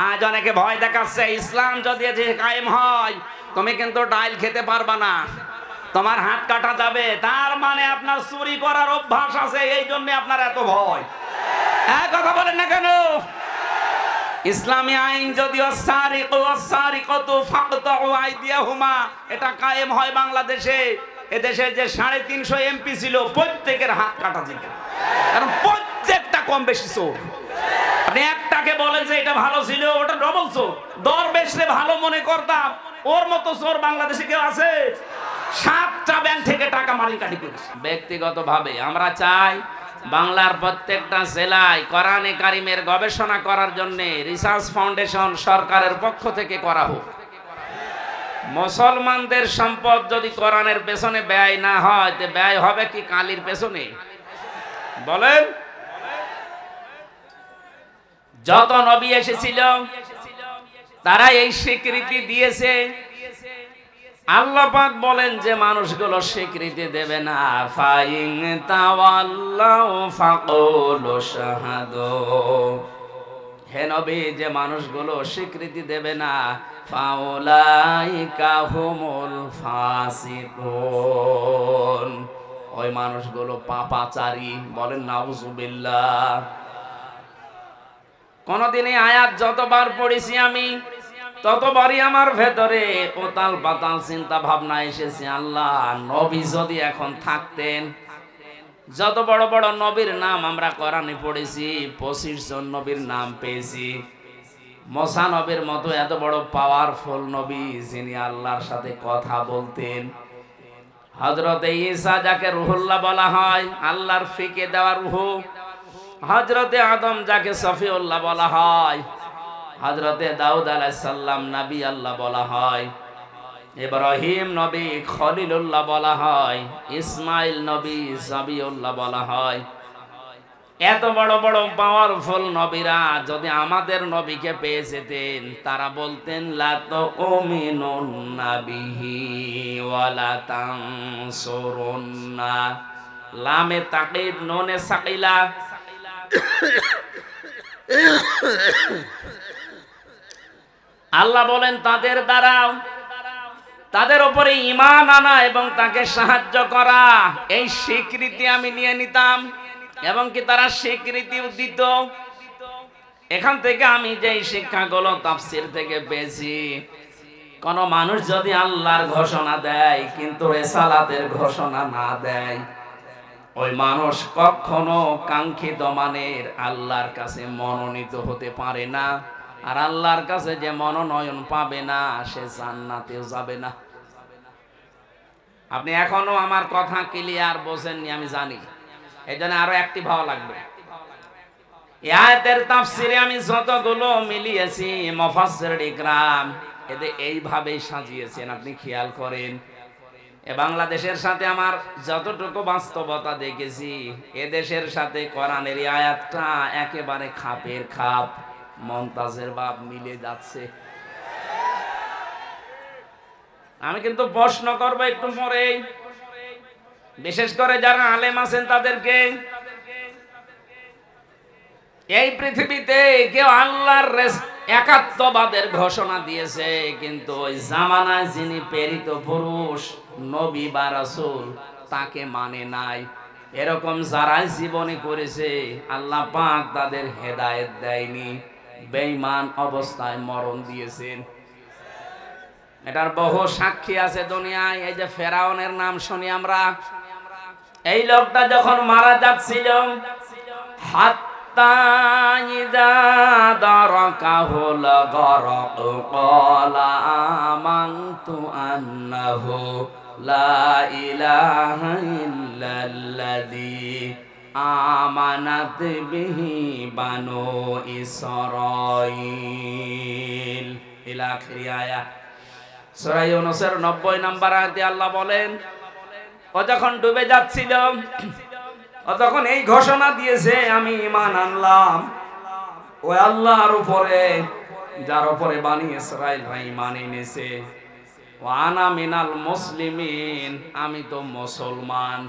আজ অনেকে ভয় দেখাচ্ছে ইসলাম যদি কায়েম হয় তুমি কিন্তু ডাইল খেতে পারবা না, তোমার হাত কাটা যাবে। তার মানে আপনার চুরি করার অভ্যাস আছে, এই জন্য আপনার এত ভয়। এক কথা বলেন না কেন? ইসলামী আইন যদি এটা কায়েম হয় বাংলাদেশে, এদেশে যে 350 এমপি ছিল প্রত্যেকের হাত কাটা যেত, কারণ প্রত্যেকটা কম বেশি চোর। আপনি একটাকে বলেন যে এটা ভালো ছিল, ওটা ডবল চোর। দরবেশরে ভালো মনে করতাম, ওর মতো চোর বাংলাদেশে কেউ আছে? 7টা ব্যাংক থেকে টাকা মারিকাটি করেছে। ব্যক্তিগতভাবে আমরা চাই বাংলার প্রত্যেকটা জেলায় কোরআনে কারিমের গবেষণা করার জন্য রিসার্চ ফাউন্ডেশন সরকারের পক্ষ থেকে করা হোক। মুসলমানদের সম্পদ যদি কোরআনের পেছনে ব্যয় না হয়, তে ব্যয় হবে কি কালির পেছনে? বলেন। যত নবী এসেছিল তারা এই স্বীকৃতি দিয়েছে। আল্লাহ পাক বলেন যে মানুষগুলো স্বীকৃতি দেবে না, ফাইন তাওয়াল্লাউ ফাকুলু শাহাদু, হে নবী যে মানুষগুলো স্বীকৃতি দেবে না, ফাউলাইকা হুমুল ফাসিকুন, ওই মানুষগুলো পাপাচারী। বলেন নাউজুবিল্লাহ। কোনদিন এই আয়াত যতবার পড়েছি আমি, ততবারই আমার ভেতরে ওতাল পাতাল চিন্তা ভাবনা এসেছে, আল্লাহ নবী যদি এখন থাকতেন। যত বড় বড় নবীর নাম আমরা কোরআনে পড়েছি, 25 জন নবীর নাম পেয়েছি। মুসা নবীর মতো এত বড় পাওয়ারফুল নবী, যিনি আল্লাহর সাথে কথা বলতেন। হযরতে ঈসা যাকে রুহুল্লাহ বলা হয়, আল্লাহর ফিকে দেওয়া রূহ। হযরতে আদম যাকে সফিউল্লাহ বলা হয়, হযরতে দাউদ আলাইহিস সালাম নবী আল্লাহ বলা হয়, ইব্রাহিম নবী খলিলুল্লাহ বলা হয়, ইসমাইল নবী জাবিউল্লাহ বলা হয়। এত বড় বড় পাওয়ারফুল নবীরা যদি আমাদের নবীকে পেয়ে যেতেন, তারা বলতেন লা তুমিনুন্না বিহি ওয়ালা তানসুরুন্না, লামে তাকিদ নুনে সাকিলা। আল্লাহ বলেন তাদের দ্বারা তাদের উপরে ঈমান আনা এবং তাকে সাহায্য করা, এই স্বীকৃতি আমি নিয়ে নিতাম এবং কি তারা স্বীকৃতিও দিত। এখান থেকে আমি যে শিক্ষাগুলো তাফসীর থেকে পেয়েছি, কোন মানুষ যদি আল্লাহর ঘোষণা দেয় কিন্তু রিসালাতের ঘোষণা না দেয়, ওই মানুষ কখনো কাঙ্ক্ষিত মানের আল্লাহর কাছে মনোনীত হতে পারে না। আর আল্লাহর কাছে যে মনোনয়ন পাবে না, সে জান্নাতেও যাবে না। আপনি এখনো আমার কথা ক্লিয়ার বোঝেননি আমি জানি, এই জন্য আরো অ্যাক্টিভ হওয়া লাগবে। এই আয়াতের তাফসীরে আমি যতগুলো মিলিয়েছি, মুফাসসির ইকরাম এতে এইভাবেই সাজিয়েছেন, আপনি খেয়াল করেন। এ বাংলাদেশের সাথে আমার যতটুকু বাস্তবতা দেখেছি, এ দেশের সাথে কোরআনের এই আয়াতটা একেবারে খাপের খাপ, মমতাজের বাপ মিলে যাচ্ছে। আমি কিন্তু প্রশ্ন করব একটু পরে, বিশেষ করে যারা আলেম আছেন তাদেরকে। এই পৃথিবীতে কেউ আল্লাহর একাত্মবাদের ঘোষণা দিয়েছে, কিন্তু ওই জামানায় যিনি প্রেরিত পুরুষ নবী বা রাসূল তাকে মানে নাই। এরকম যারাই জীবনে করেছে, আল্লাহ পাক তাদের হেদায়েত দেয়নি, বেঈমান অবস্থায় মরণ দিয়েছেন। এটার বহু সাক্ষী আছে দুনিয়ায়। এই যে ফেরাউনের নাম শুনি আমরা, এই লোকটা যখন মারা যাচ্ছিল, হাত্তা ইযা দারাকাহুল গরক ক্বালা আমানতু আন্নাহু লা ইলাহা ইল্লাল্লাযী আমানাত বিহি বানু ইসরাঈল। ইলা আখির আয়াত। সূরা ইউনূসের 90 নম্বর আয়াতে আল্লাহ বলেন, ও যখন ডুবে যাচ্ছিল, ও তখন এই ঘোষণা দিয়েছে, আমি ঈমান আনলাম ওই আল্লাহর উপরে যার উপরে বনি ইসরাঈল ঈমান এনেছে। ওয়া আনা মিনাল মুসলিমিন, আমি তো মুসলমান।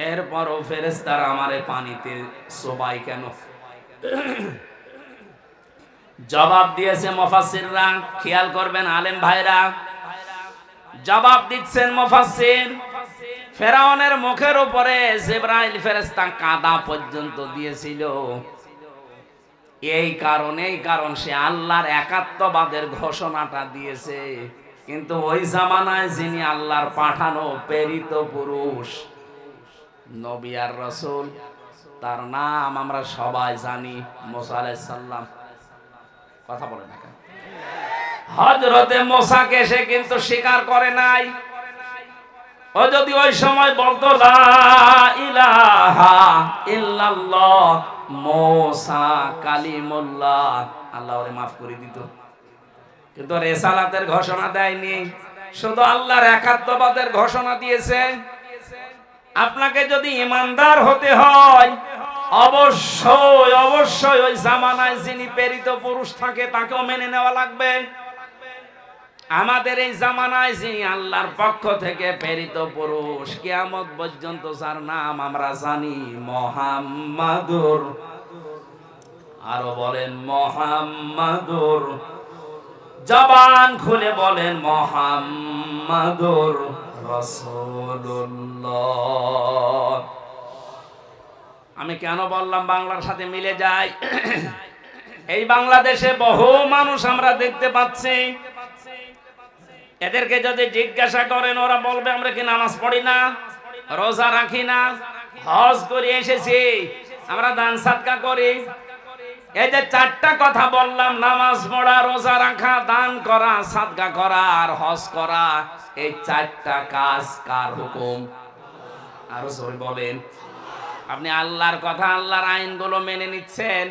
এরপরও ফেরেশতারা আমারে পানিতে চোবাই কেন? জবাব দিয়েছে মুফাসসিররা, খেয়াল করবেন আলেম ভাইরা, জবাব দিচ্ছেন মুফাসসির। ফেরাউনের মুখের উপরে জিবরাইল ফেরেশতা কাদা পর্যন্ত দিয়েছিল। এই কারণ সে আল্লাহর একাত্মবাদের ঘোষণাটা দিয়েছে। কিন্তু ওই জামানায় যিনি আল্লাহর পাঠানো প্রেরিত পুরুষ নবী আর রাসূল, তার নাম আমরা সবাই জানি, মুসা আলাইহিস সালাম। কথা বলে না কেন? হযরতে মুসাকে সে কিন্তু স্বীকার করে নাই। ও যদি ওই সময় বলতো লা ইলাহা ইল্লাল্লাহ মুসা কালিমুল্লাহ, আল্লাহ ওরে মাফ করে দিত। কিন্তু রিসালাতের ঘোষণা দেয়নি, শুধু আল্লাহর একাত্মবাদের ঘোষণা দিয়েছে। আপনাকে যদি ঈমানদার হতে হয়, অবশ্যই ওই জামানায় যিনি প্রেরিত পুরুষ থাকে তাকেও মেনে নেওয়া লাগবে। আমাদের এই জামানায় যিনি আল্লাহর পক্ষ থেকে প্রেরিত পুরুষ, কিয়ামত পর্যন্ত যার নাম আমরা জানি, মুহাম্মাদুর, আরো বলেন মুহাম্মাদুর, জবান খুলে বলেন মুহাম্মাদুর রাসূলুল্লাহ। আমি কেন বললাম বাংলার সাথে মিলে যায়? এই বাংলাদেশে বহু মানুষ আমরা দেখতে পাচ্ছি, এদেরকে যদি জিজ্ঞাসা করেন ওরা বলবে আমরা কি নামাজ পড়ি না, রোজা রাখি না, হজ করে এসেছি, আমরা দান সাদকা করি। এই যে চারটা কথা বললাম, নামাজ পড়া, রোজা রাখা, দান করা, সাদকা করা আর হজ করা, এই চারটা কাজ কার হুকুম? আরো জোরে বলেন। আপনি আল্লাহর কথা, আল্লাহর আইনগুলো মেনে নিচ্ছেন,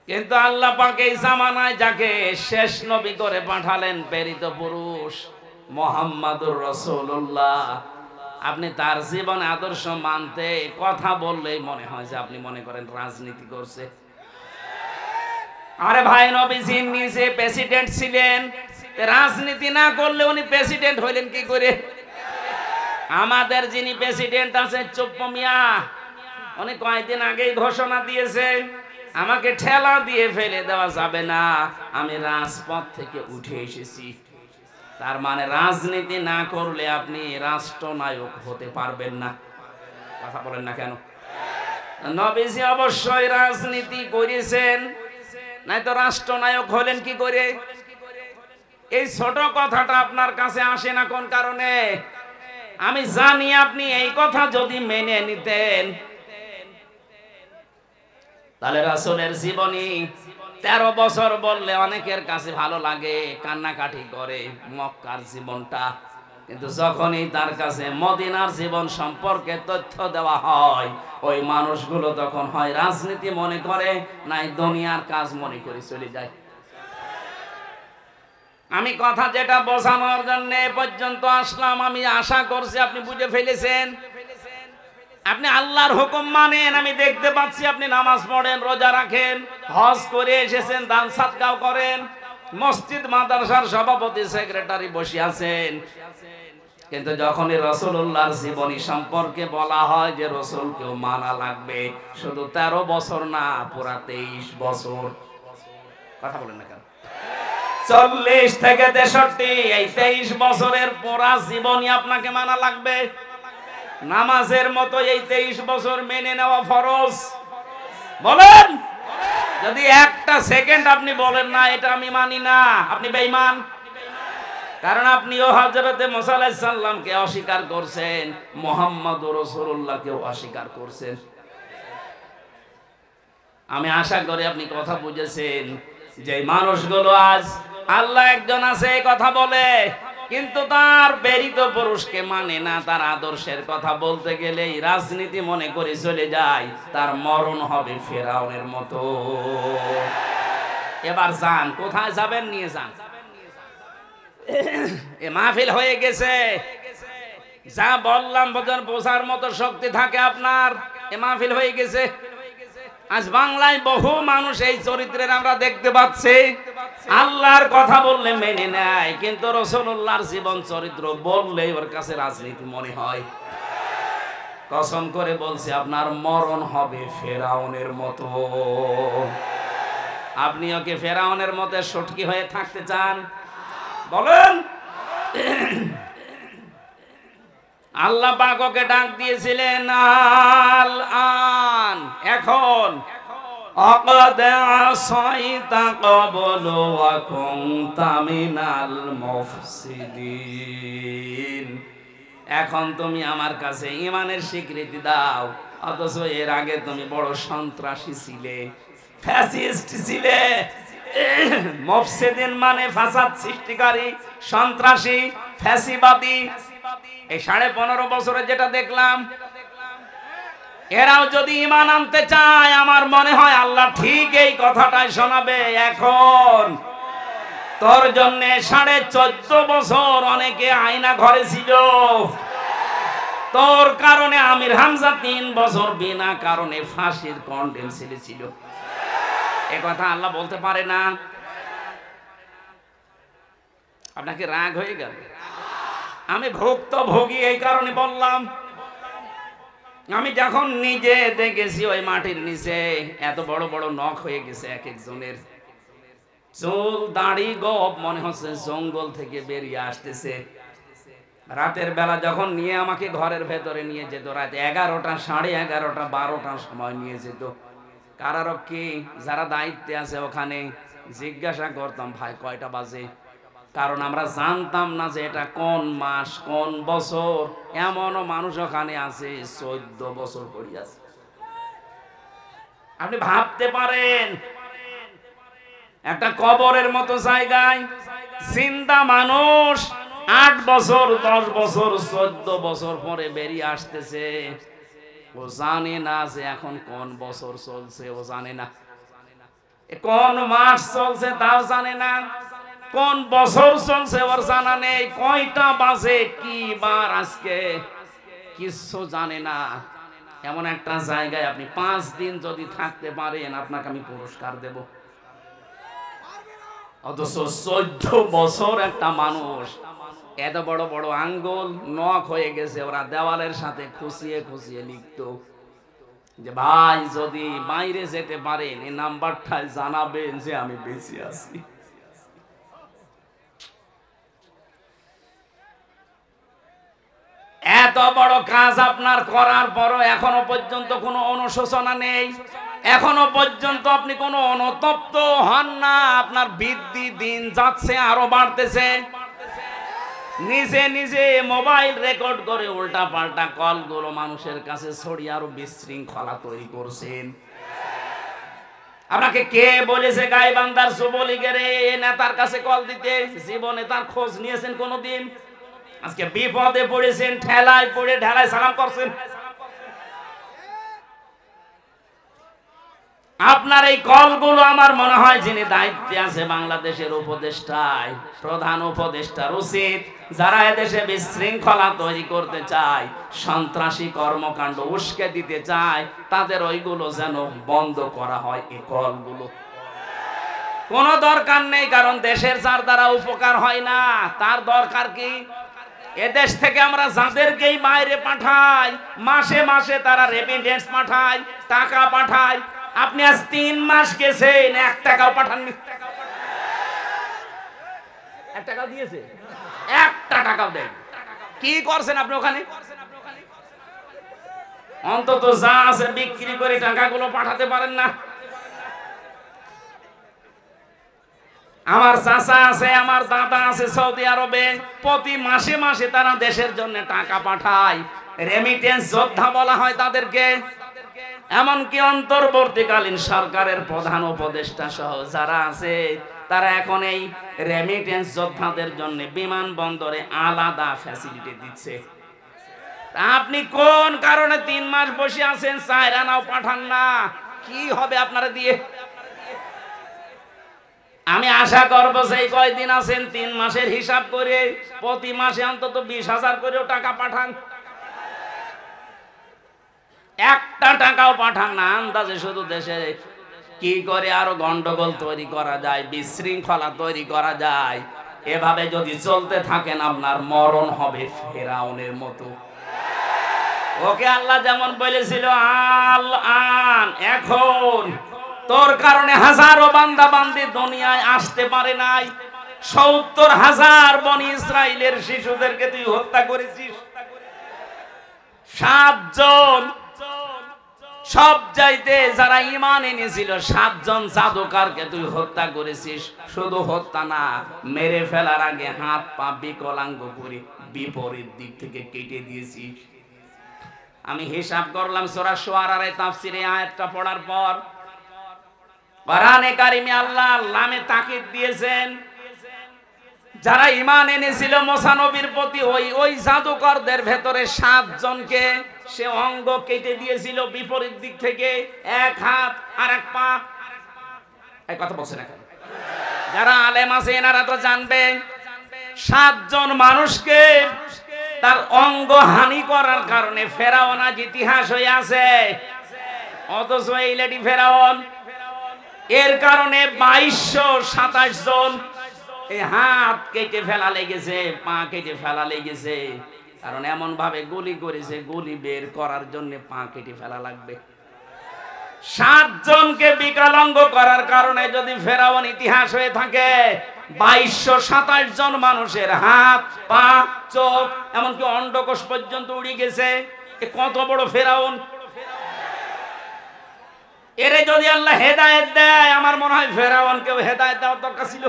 কিন্তু আল্লাহ পাক এই জামানায় যাকে শেষ নবী করে পাঠালেন, প্রেরিত পুরুষ মুহাম্মাদুর রাসূলুল্লাহ, আপনি তার জীবন আদর্শ মানতে কথা বললেই মনে হয় যে আপনি মনে করেন রাজনীতি করছে। আরে ভাই, নবীজি নিজে প্রেসিডেন্ট ছিলেন, রাজনীতি না করলে উনি প্রেসিডেন্ট হইলেন কি করে? আমাদের যিনি প্রেসিডেন্ট আছে চুপ্প মিয়া, উনি কয়েকদিন আগেই ঘোষণা দিয়েছে আমাকে ঠেলা দিয়ে ফেলে দেওয়া যাবে না, আমি রাজপথ থেকে উঠে এসেছি। তার মানে রাজনীতি না করলে আপনি রাষ্ট্রনায়ক হতে পারবেন না। কথা বলেন না কেন? নবীজি অবশ্যই রাজনীতি করেছেন, নাই তো রাষ্ট্রনায়ক হলেন কি করে? এই ছোট কথাটা আপনার কাছে আসে না কোন কারণে? আমি জানি আপনি এই কথা যদি মেনে নিতেন, তাহলে রাসূলের জীবনী 13 বছর বললে অনেকের কাছে ভালো লাগে, কান্নাকাটি করে মক্কার জীবনটা। কিন্তু যখনই তার কাছে মদিনার জীবন সম্পর্কে তথ্য দেওয়া হয়, ওই মানুষগুলো তখন হয় রাজনীতি মনে করে, নাই দুনিয়ার কাজ মনে করে চলে যায়। আমি কথা যেটা বোঝানোর জন্য এ পর্যন্ত আসলাম, আমি আশা করছি আপনি বুঝে ফেলেছেন। আপনি আল্লাহর হুকুম মানেন, আমি দেখতে পাচ্ছি আপনি নামাজ পড়েন, রোজা রাখেন, হজ করে এসেছেন, দান সাদকাও করেন, মসজিদ মাদ্রাসার সভাপতি সেক্রেটারি বসে আছেন। কিন্তু যখনই রাসূলুল্লাহর জীবনী সম্পর্কে বলা হয় যে রাসূলকেও মানা লাগবে, শুধু 13 বছর না, পুরা 23 বছর। কথা বলেন না কেন? 40 থেকে 63, এই 23 বছরের পুরা জীবনী আপনাকে মানা লাগবে। নামাজের মতো এই 23 বছর মেনে নেওয়া ফরজ। বলেন, যদি একটা সেকেন্ড আপনি বলেন না এটা আমি মানি না, আপনি বেঈমান। কারণ আপনিও হযরতে মুসা আলাইহিস সালামকে অস্বীকার করছেন, মুহাম্মদুর রাসূলুল্লাহকেও অস্বীকার করছেন। আমি আশা করি আপনি কথা বুঝেছেন। যে মানুষগুলো আজ আল্লাহ একজন আছে এই কথা বলে, কিন্তু তার প্রেরিত পুরুষকে মানে না, তার আদর্শের কথা বলতে গেলেই রাজনীতি মনে করে চলে যায়, তার মরণ হবে ফেরাউনের মতো। এবার যান, কোথায় যাবেন নিয়ে যান। এ মাহফিল হয়ে গেছে, যা বললাম বোঝার মতো শক্তি থাকে আপনার, এ মাহফিল হয়ে গেছে। আজ বাংলায় বহু মানুষ এই চরিত্রের আমরা দেখতে পাচ্ছি, আল্লাহর কথা বললে মেনে নেয়, কিন্তু রাসূলুল্লাহর জীবন চরিত্র বললেই ওর কাছে রাজনীতি মনে হয়। কসম করে বলছি আপনার মরণ হবে ফেরাউনের মতো। আপনি ওকে ফেরাউনের মতো সটকি হয়ে থাকতে চান? বলেন। আল্লাহ পাক ওকে ডাক দিয়েছিলেন, আল আন, এখন আকাদ আসাইতা ক্বাবলু ওয়া কুনতা মিনাল মুফসিদিন। এখন তুমি আমার কাছে ঈমানের স্বীকৃতি দাও, অথচ এর আগে তুমি বড় সন্ত্রাসী ছিলে, ফ্যাসিস্ট ছিলে। মুফসিদিন মানে ফাসাদ সৃষ্টিকারী, সন্ত্রাসী, ফ্যাসিবাদী। এই 15.5 বছরে যেটা দেখলাম, এরাও যদি ঈমান আনতে চায়, আমার মনে হয় আল্লাহ ঠিক এই কথাটাই শোনাবে। এখন তোর জন্য 14.5 বছর অনেকে আয়না ঘরে ছিল, তোর কারণে আমির হামজা 3 বছর বিনা কারণে ফাঁসির কন্ডেম ছিল। এ কথা আল্লাহ বলতে পারে না? আপনাকে রাগ হয়ে গেল? আমি ভুক্তভোগী, এই কারণে বললাম। আমি যখন নিজে দেখেছি ওই মাটির নিচে এত বড় বড় নখ হয়ে গেছে এক একজনের, চুল দাড়ি গোপ মনে হচ্ছে জঙ্গল থেকে বেরিয়ে আসতেছে। রাতের বেলা যখন নিয়ে আমাকে ঘরের ভেতরে নিয়ে যেত, রাত 11টা, 11:30, 12টার সময় নিয়ে যেত কারারক্ষী যারা দায়িত্বে আছে ওখানে, জিজ্ঞাসা করতাম, ভাই কয়টা বাজে? কারণ আমরা জানতাম না যে এটা কোন মাস কোন বছর। এমনও মানুষ ওখানে আছে 14 বছর পড়ে আছে। আপনি ভাবতে পারেন একটা কবরের মতো জায়গায় জিন্দা মানুষ 8 বছর, 10 বছর, 14 বছর পরে বেরিয়ে আসতেছে। ও জানে না যে এখন কোন বছর চলছে, ও জানে না কোন মাস চলছে, তাও জানে না কোন বছর চলছে, ওর জানা নেই কয়টা বাজে, কি বার আজকে, কিছু জানে না। এমন একটা জায়গায় আপনি 5 দিন যদি থাকতে পারেন, আপনাকে আমি পুরস্কার দেব। অথচ 14 বছর একটা মানুষ, এত বড় বড় আঙ্গুল নখ হয়ে গেছে, ওরা দেওয়ালের সাথে খুশিয়ে খুশিয়ে লিখতো যে ভাই যদি বাইরে যেতে পারেন এই নাম্বারটায় জানাবেন যে আমি বেঁচে আছি। এত বড় কাজ আপনার করার পরও এখনো পর্যন্ত কোনো অনুশোচনা নেই, এখনো পর্যন্ত আপনি কোনো অনুতপ্ত হন না। আপনার বৃদ্ধি দিন যাচ্ছে, আরো বাড়তেছে। নিজে নিজে মোবাইল রেকর্ড করে উল্টা পাল্টা কলগুলো মানুষের কাছে ছড়িয়ে আরো বিশৃঙ্খলা তৈরি করছেন। আপনাকে কে বলেছে গাইবান্ধার যুবলীগের নেতার কাছে কল দিতে? জীবনে তার খোঁজ নিয়েছেন কোনোদিন? আজকে বিপদে পড়েছেন, ঠেলায় পড়ে ঢেলায় সালাম করছেন। আপনার এই কলগুলো আমার মনে হয় যিনি দায়িত্বে আছে বাংলাদেশের উপদেষ্টায়, প্রধান উপদেষ্টার উচিত, যারা এদেশে বিশৃঙ্খলা তৈরি করতে চায়, সন্ত্রাসী কর্মকাণ্ড উস্কে দিতে চায়, তাদের ওইগুলো যেন বন্ধ করা হয়। এই কলগুলো কোনো দরকার নেই, কারণ দেশের যার দ্বারা উপকার হয় না তার দরকার কি? এদেশ থেকে আমরা যাদেরকেই বাইরে পাঠাই, মাসে মাসে তারা রেমিটেন্স পাঠায়, টাকা পাঠায়। আপনি আজ 3 মাস গেছেন, 1 টাকাও পাঠাননি। 1 টাকাও দিয়েছে? 1টা টাকাও দেন। কি করছেন আপনি ওখানে? অন্তত যা আছে বিক্রি করে টাকাগুলো পাঠাতে পারেন না? আমার চাচা আছে, আমার দাদা আছে সৌদি আরবে, প্রতি মাসে মাসে তারা দেশের জন্য টাকা পাঠায়, রেমিটেন্স যোদ্ধা বলা হয় তাদেরকে। এমনকি অন্তর্বর্তীকালীন সরকারের প্রধান উপদেষ্টা সহ যারা আছে, তারা এখন এই রেমিটেন্স যোদ্ধাদের জন্য বিমানবন্দরে আলাদা ফ্যাসিলিটি দিচ্ছে। আপনি কোন কারণে 3 মাস বসে আছেন, 4 আনাও পাঠান না? কি হবে আপনারা দিয়ে? আমি আশা করবো সেই কয়দিন আছেন 3 মাসের হিসাব করে প্রতি মাসে অন্তত 20,000 করেও টাকা পাঠান। 1টা টাকাও পাঠান না। আন্দাজে শুধু দেশে কি করে আরো গন্ডগোল তৈরি করা যায়, বিশৃঙ্খলা তৈরি করা যায়। এভাবে যদি চলতে থাকেন আপনার মরণ হবে ফেরাউনের মতো। ওকে আল্লাহ যেমন বলেছিল আল আন, এখন তোর কারণে হাজারো বান্দা বান্দি দুনিয়ায় আসতে পারে নাই। 70,000 বনি ইসরাইলের শিশুদেরকে তুই হত্যা করেছিস। 7 জন সব চাইতে যারা ঈমান এনেছিল 7 জন জাদুকরকে তুই হত্যা করেছিস। শুধু হত্যা না, মেরে ফেলার আগে হাত পা বিকলাঙ্গ করে বিপরীত দিক থেকে কেটে দিয়েছিস। আমি হিসাব করলাম সূরা শুআরার এই তাফসীরে আয়াতটা পড়ার পর কোরআনে কারিমে আল্লাহ নামে তাকিদ দিয়েছেন যারা ঈমান এনেছিল মুসা নবীর প্রতি, ওই জাদুকরদের ভেতরে 7 জনকে সে অঙ্গ কেটে দিয়েছিল বিপরীত দিক থেকে, এক হাত আর এক পা। এই কথা বলছেন এখন যারা আলেম আছে এনারা তো জানবে 7 জন মানুষকে তার অঙ্গ হানি করার কারণে ফেরাউন আজ ইতিহাস হয়ে আছে। অথচ এই লেডি ফেরাউন এর কারণে 2227 জন এই হাত কেটে ফেলা লেগেছে, পা কেটে ফেলা লেগেছে। কারণ এমন ভাবে গুলি করেছে, গুলি বের করার জন্য পা কেটে ফেলা লাগবে। 7 জনকে বিকলাঙ্গ করার কারণে যদি ফেরাউন ইতিহাস হয়ে থাকে, 2227 জন মানুষের হাত পা চোখ এমনকি অন্ডকোষ পর্যন্ত উড়ে গেছে। এ কত বড় ফেরাউন! এরে যদি আল্লাহ হেদায়েত দেয়, আমার মনে হয় ফেরাউনকেও হেদায়েত দেওয়ার দরকার ছিল।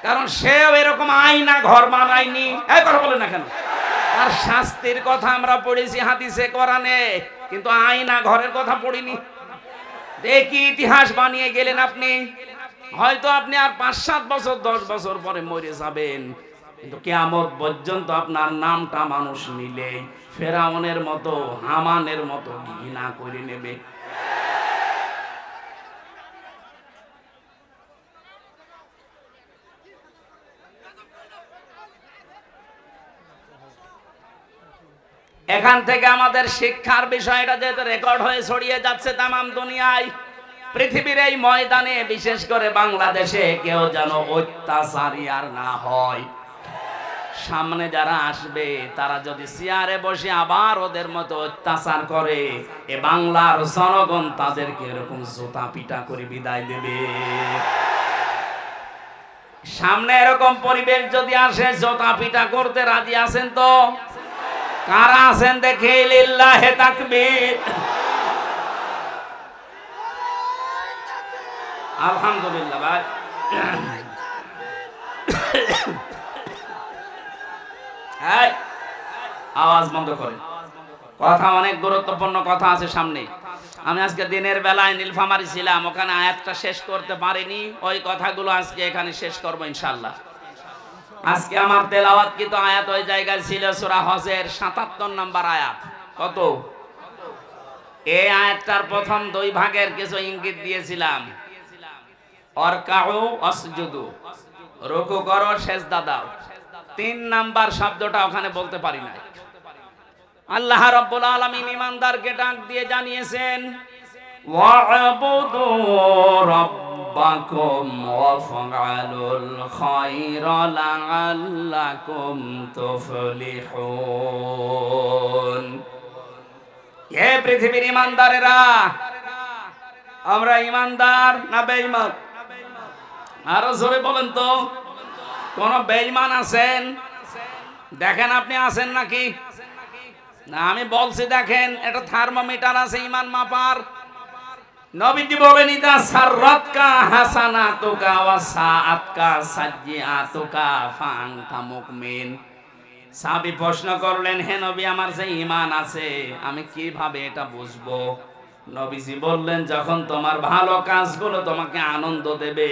কারণ সেও এরকম আয়না ঘর বানায়নি। এই কথা বলে না কেন? আর শাস্তির কথা আমরা পড়েছি হাদিসে কোরআনে, কিন্তু আয়না ঘরের কথা পড়িনি। দেখি ইতিহাস বানিয়ে গেলেন আপনি। হয়তো আপনি আর 5-7 বছর 10 বছর পরে মরে যাবেন, কিন্তু কিয়ামত পর্যন্ত আপনার নামটা মানুষ নিলে ফেরাউনের মতো হামানের মতো ঘৃণা করে নেবে। এখান থেকে আমাদের শিক্ষার বিষয়টা যেহেতু রেকর্ড হয়ে ছড়িয়ে যাচ্ছে তামাম দুনিয়ায়, পৃথিবীর এই ময়দানে বিশেষ করে বাংলাদেশে কেউ যেন অত্যাচারী আর না হয়। সামনে যারা আসবে তারা যদি চেয়ারে বসে আবার ওদের মতো অত্যাচার করে, এ বাংলার জনগণ তাদেরকে এরকম জুতা পিটা করে বিদায় দেবে। সামনে এরকম পরিবেশ যদি আসে, জুতা পিটা করতে রাজি আছেন তো? কারা আছেন দেখে লিল্লাহে তাকবীর। আলহামদুলিল্লাহ ভাই। আওয়াজ বন্ধ করেন, কথা অনেক গুরুত্বপূর্ণ কথা আছে সামনে। আমি আজকে দিনের বেলায় নীলফামারী ছিলাম, ওখানে আয়াতটা শেষ করতে পারিনি। ওই কথাগুলো আজকে এখানে শেষ করব ইনশাআল্লাহ। আজকে আমার তেলাওয়াত কিন্তু আয়াত ওই জায়গায় ছিল সূরা হজের 77 নম্বর আয়াত। কত? এই আয়াতটার প্রথম 2 ভাগের কিছু ইঙ্গিত দিয়েছিলাম। অরকাউ অসজুদু, রুকু করো সেজদা দাও। 3 নাম্বার শব্দটা ওখানে বলতে পারি না। আল্লাহ রাব্বুল আলামিন ঈমানদারকে ডাক দিয়ে জানিয়েছেন, ওয়া'বুদু রাব্বাকুম ওয়াফআলুল খায়রা লাআল্লাকুম তুফলিহুন। হে পৃথিবীর ঈমানদারেরা, আমরা ঈমানদার না বেঈমান? আরো জোরে বলেন তো। কোন বেঈমান আছেন? দেখেন আপনি আছেন নাকি? না, আমি বলছি দেখেন, এটা থার্মোমিটার আছে ঈমান মাপার। নবীজি বলেন, ইদা সাররাতকা হাসানাতুকা ওয়া সাআতকা সাজ্জিআতুকা ফাআনতা মুমিন। সাহাবী প্রশ্ন করলেন, হে নবী, আমার যে ঈমান আছে আমি কিভাবে এটা বুঝবো? নবীজি বললেন, যখন তোমার ভালো কাজগুলো তোমাকে আনন্দ দেবে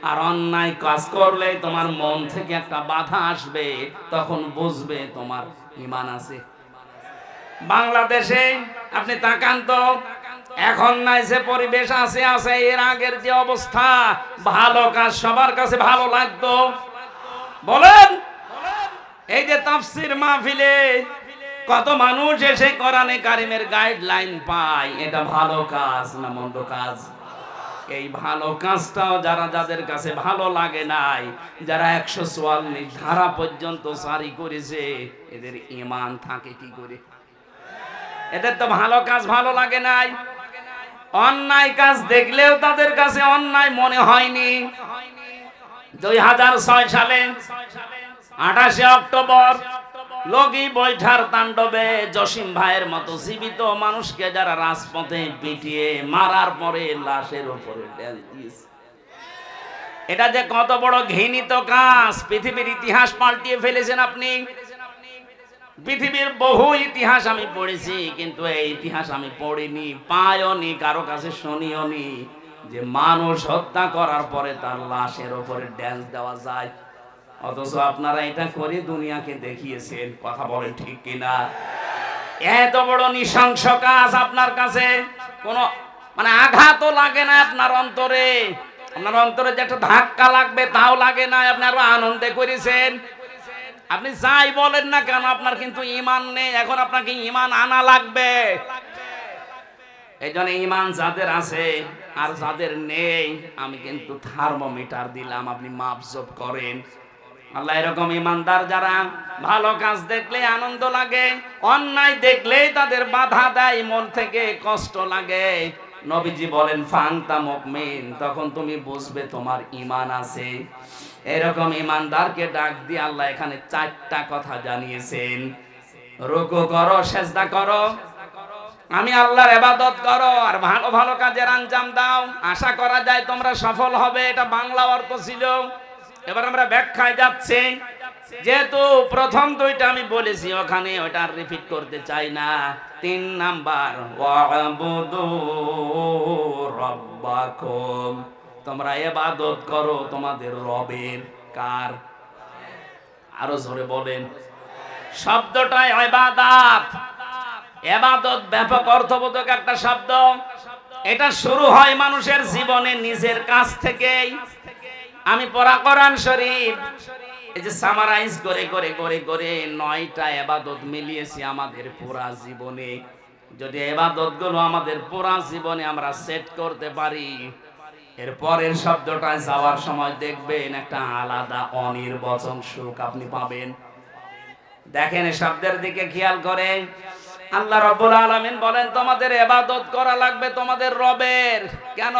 আর অন্যায় কাজ করলে তোমার মন থেকে একটা বাধা আসবে, তখন বুঝবে তোমার ঈমান আছে। বাংলাদেশে আপনি তাকান তো, এখন নাই যে পরিবেশ আছে আছে, এর আগের যে অবস্থা, ভালো কাজ সবার কাছে ভালো লাগতো? বলেন। এই যে তাফসীর মাহফিলে কত মানুষ এসে কোরআনে কারিমের গাইডলাইন পায়, এটা ভালো কাজ না মন্দ কাজ? এই ভালো কাজটাও যাদের কাছে ভালো লাগে নাই, যারা 144 ধারা পর্যন্ত জারি করেছে, এদের ঈমান থাকে কি করে? এদের তো ভালো কাজ ভালো লাগে নাই। অন্যায় কাজ দেখলেও তাদের কাছে অন্যায় মনে হয়নি। 2006 সালে 28শে অক্টোবর লগি বৈঠার তাণ্ডবে জসিম ভাইয়ের মতো জীবিত মানুষকে যারা রাজপথে পিটিয়ে মারার পরে লাশের উপরে ড্যান্স দিয়েছে, এটা যে কত বড় ঘৃণিত কাজ, পৃথিবীর ইতিহাস পাল্টিয়ে ফেলেছেন আপনি। পৃথিবীর বহু ইতিহাস আমি পড়েছি, কিন্তু এই ইতিহাস আমি পড়িনি, পাইওনি, কারো কাছে শুনিওনি যে মানুষ হত্যা করার পরে তার লাশের উপরে ড্যান্স দেওয়া যায়। অথচ আপনারা এটা করে দুনিয়াকে দেখিয়েছেন। কথা বলেন ঠিক কিনা? এত বড় নৃশংস কাজ আপনার কাছে কোনো মানে আঘাতও লাগে না আপনার অন্তরে। আপনার অন্তরে যে একটা ধাক্কা লাগবে তাও লাগে না, আপনি আরো আনন্দে করেছেন। আপনি যাই বলেন না কেন, আপনার কিন্তু ঈমান নেই। এখন আপনাকে ঈমান আনা লাগবে। এই জন্য ঈমান যাদের আছে আর যাদের নেই, আমি কিন্তু থার্মোমিটার দিলাম, আপনি মাপজোপ করেন। আল্লাহ এরকম ঈমানদার যারা ভালো কাজ দেখলে আনন্দ লাগে, অন্যায় দেখলেই তাদের বাধা দেয়, মন থেকে কষ্ট লাগে। নবীজি বলেন ফান্তা মুমিন, তখন তুমি বুঝবে তোমার ঈমান আছে। এরকম ঈমানদারকে ডাক দিয়ে আল্লাহ এখানে 4টা কথা জানিয়েছেন। রুকু করো, সেজদা করো, আমি আল্লাহর ইবাদত করো, আর ভালো ভালো কাজের আঞ্জাম দাও, আশা করা যায় তোমরা সফল হবে। এটা বাংলা অর্থ ছিল। এবার আমরা ব্যাখ্যায় যাচ্ছি। যেহেতু প্রথম 2টা আমি বলেছি, ওখানে ওটা রিপিট করতে চাই না। 3 নাম্বার, ওয়াবুদু রাব্বাকুম, তোমরা ইবাদত করো তোমাদের রবের। কার? আরো জোরে বলেন। শব্দটাই ইবাদত। ইবাদত ব্যাপক অর্থবোধক একটা শব্দ। এটা শুরু হয় মানুষের জীবনে নিজের কাছ থেকেই। আমি পড়া কোরআন শরীফ এই যে সামারাইজ করে করে করে করে 9টা ইবাদত মিলিয়েছি আমাদের পুরা জীবনে। যদি ইবাদতগুলো আমাদের পুরা জীবনে আমরা সেট করতে পারি, এর পরের শব্দটায় যাওয়ার সময় দেখবেন একটা আলাদা অনির্বচন সুখ আপনি পাবেন। দেখেন শব্দের দিকে খেয়াল করে আল্লাহ রাব্বুল আলামিন বলেন তোমাদের ইবাদত করা লাগবে তোমাদের রবের। কেন?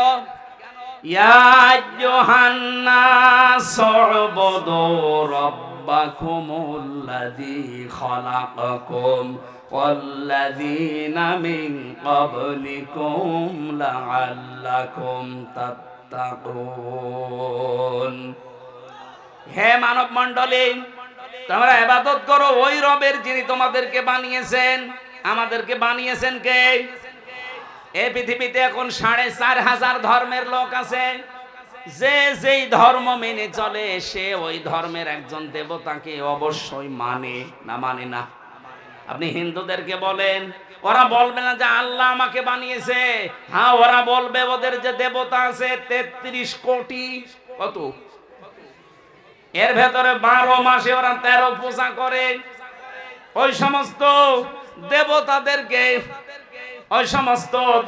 ইয়া আইয়ুহান নাস উবুদু রাব্বাকুমুল্লাযী খালাকাকুম ওয়াল্লাযীনা মিন ক্বাবলিকুম লাআল্লাকুম তাত্তাকুন। হে মানব মণ্ডলী, তোমরা ইবাদত করো ওই রবের যিনি তোমাদেরকে বানিয়েছেন। আমাদেরকে বানিয়েছেন কে? এই পৃথিবীতে এখন 4,500 ধর্মের লোক আছে। যে যেই ধর্ম মেনে চলে সে ওই ধর্মের একজন দেবতাকে অবশ্যই মানে না। মানে না? আপনি হিন্দুদেরকে বলেন, ওরা বলবে না যে আল্লাহ আমাকে বানিয়েছে। হ্যাঁ, ওরা বলবে ওদের যে দেবতা আছে 33 কোটি। কত? এর ভেতরে 12 মাসে ওরা 13 পূজা করে। ওই সমস্ত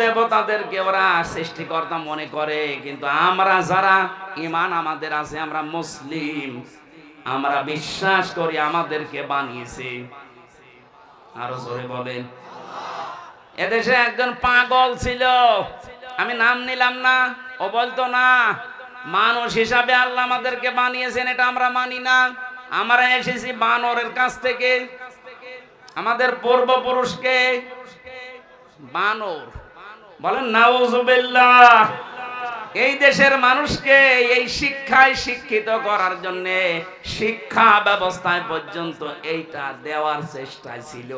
দেবতাদেরকে ওরা সৃষ্টিকর্তা মনে করে। কিন্তু আমরা যারা ঈমান আমাদের আছে, আমরা মুসলিম, আমরা বিশ্বাস করি আমাদেরকে বানিয়েছে। আরো জোরে বলেন। এদেশে একজন পাগল ছিল, আমি নাম নিলাম না। ও বলতো না মানুষ হিসাবে আল্লাহ আমাদেরকে বানিয়েছেন, এটা আমরা মানি না। আমরা এসেছি বানরের কাছ থেকে। আমাদের পূর্বপুরুষকে বানর বলেন, নাউজুবিল্লাহ। এই দেশের মানুষকে এই শিক্ষায় শিক্ষিত করার জন্য শিক্ষা ব্যবস্থায় পর্যন্ত এইটা দেওয়ার চেষ্টায় ছিল।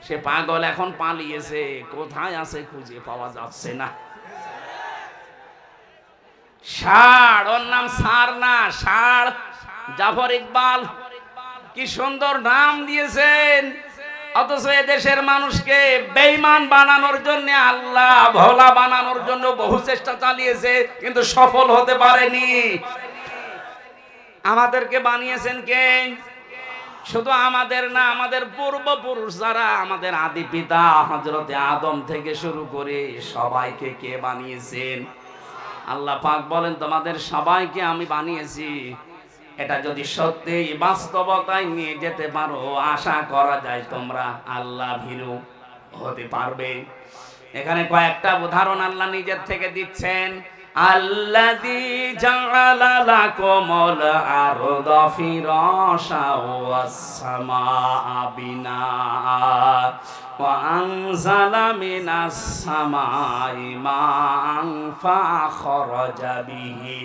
সে পাগল এখন পালিয়েছে, কোথায় আছে খুঁজে পাওয়া যাচ্ছে না। ষাঁড়, ওর নাম ষাঁড় না, ষাঁড়। জাফর ইকবাল কি সুন্দর নাম দিয়েছেন। অথচ এদেশের মানুষকে বেঈমান বানানোর জন্য, আল্লাহ ভোলা বানানোর জন্য বহু চেষ্টা চালিয়েছে, কিন্তু সফল হতে পারেনি। আমাদেরকে বানিয়েছেন কে? শুধু আমাদের না, আমাদের পূর্বপুরুষ যারা, আমাদের আদি পিতা হযরতে আদম থেকে শুরু করে সবাইকে কে বানিয়েছেন? আল্লাহ পাক বলেন তোমাদের সবাইকে আমি বানিয়েছি। এটা যদি সত্যি বাস্তবতায় নিয়ে যেতে পারো, আশা করা যায় তোমরা আল্লাহ ভীরু হতে পারবে। এখানে কয়েকটা উদাহরণ আল্লাহ নিজের থেকে দিচ্ছেন। আল্লাযী জাআলা লাকুমুল আরদা ফিরাশা ওয়াস সামাআ বিনাআ ওয়া আনজালা মিনাস সামাই মাআন ফাআখরাজা বিহি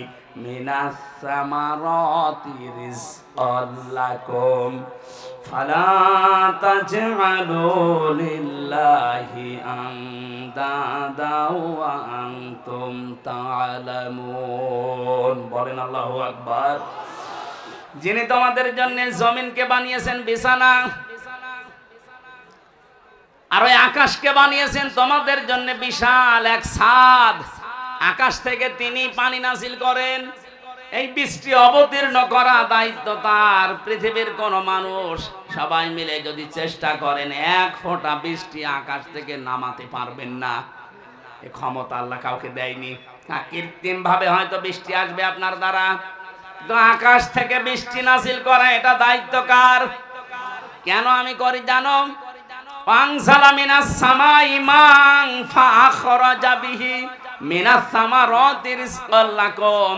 মিনাস সামারাতি রিজকাল লাকুম ফালা তাজআলু লিল্লাহি আনদাদা ওয়া আনতুম তা'লামুন। বলেন আল্লাহু আকবার। যিনি তোমাদের জন্য জমিনকে বানিয়েছেন বিছানা, আর ওই আকাশকে বানিয়েছেন তোমাদের জন্য বিশাল এক ছাদ। আকাশ থেকে তিনি পানি নাযিল করেন। এই বৃষ্টি অবতীর্ণ করা দায়িত্ব তার। পৃথিবীর কোন মানুষ সবাই মিলে যদি চেষ্টা করেন, এক ফোঁটা বৃষ্টি আকাশ থেকে নামাতে পারবেন না। এই ক্ষমতা আল্লাহ কাউকে দেয়নি। কৃত্রিম ভাবে হয়তো বৃষ্টি আসবে আপনার দ্বারা, তো আকাশ থেকে বৃষ্টি নাযিল করা এটা দায়িত্ব কার? কেন আমি করি জানো? আনজালা মিনাস সামাই মা'আন ফাআখরাজা বিহি মিনাস সামারাতি রিজকাল লাকুম।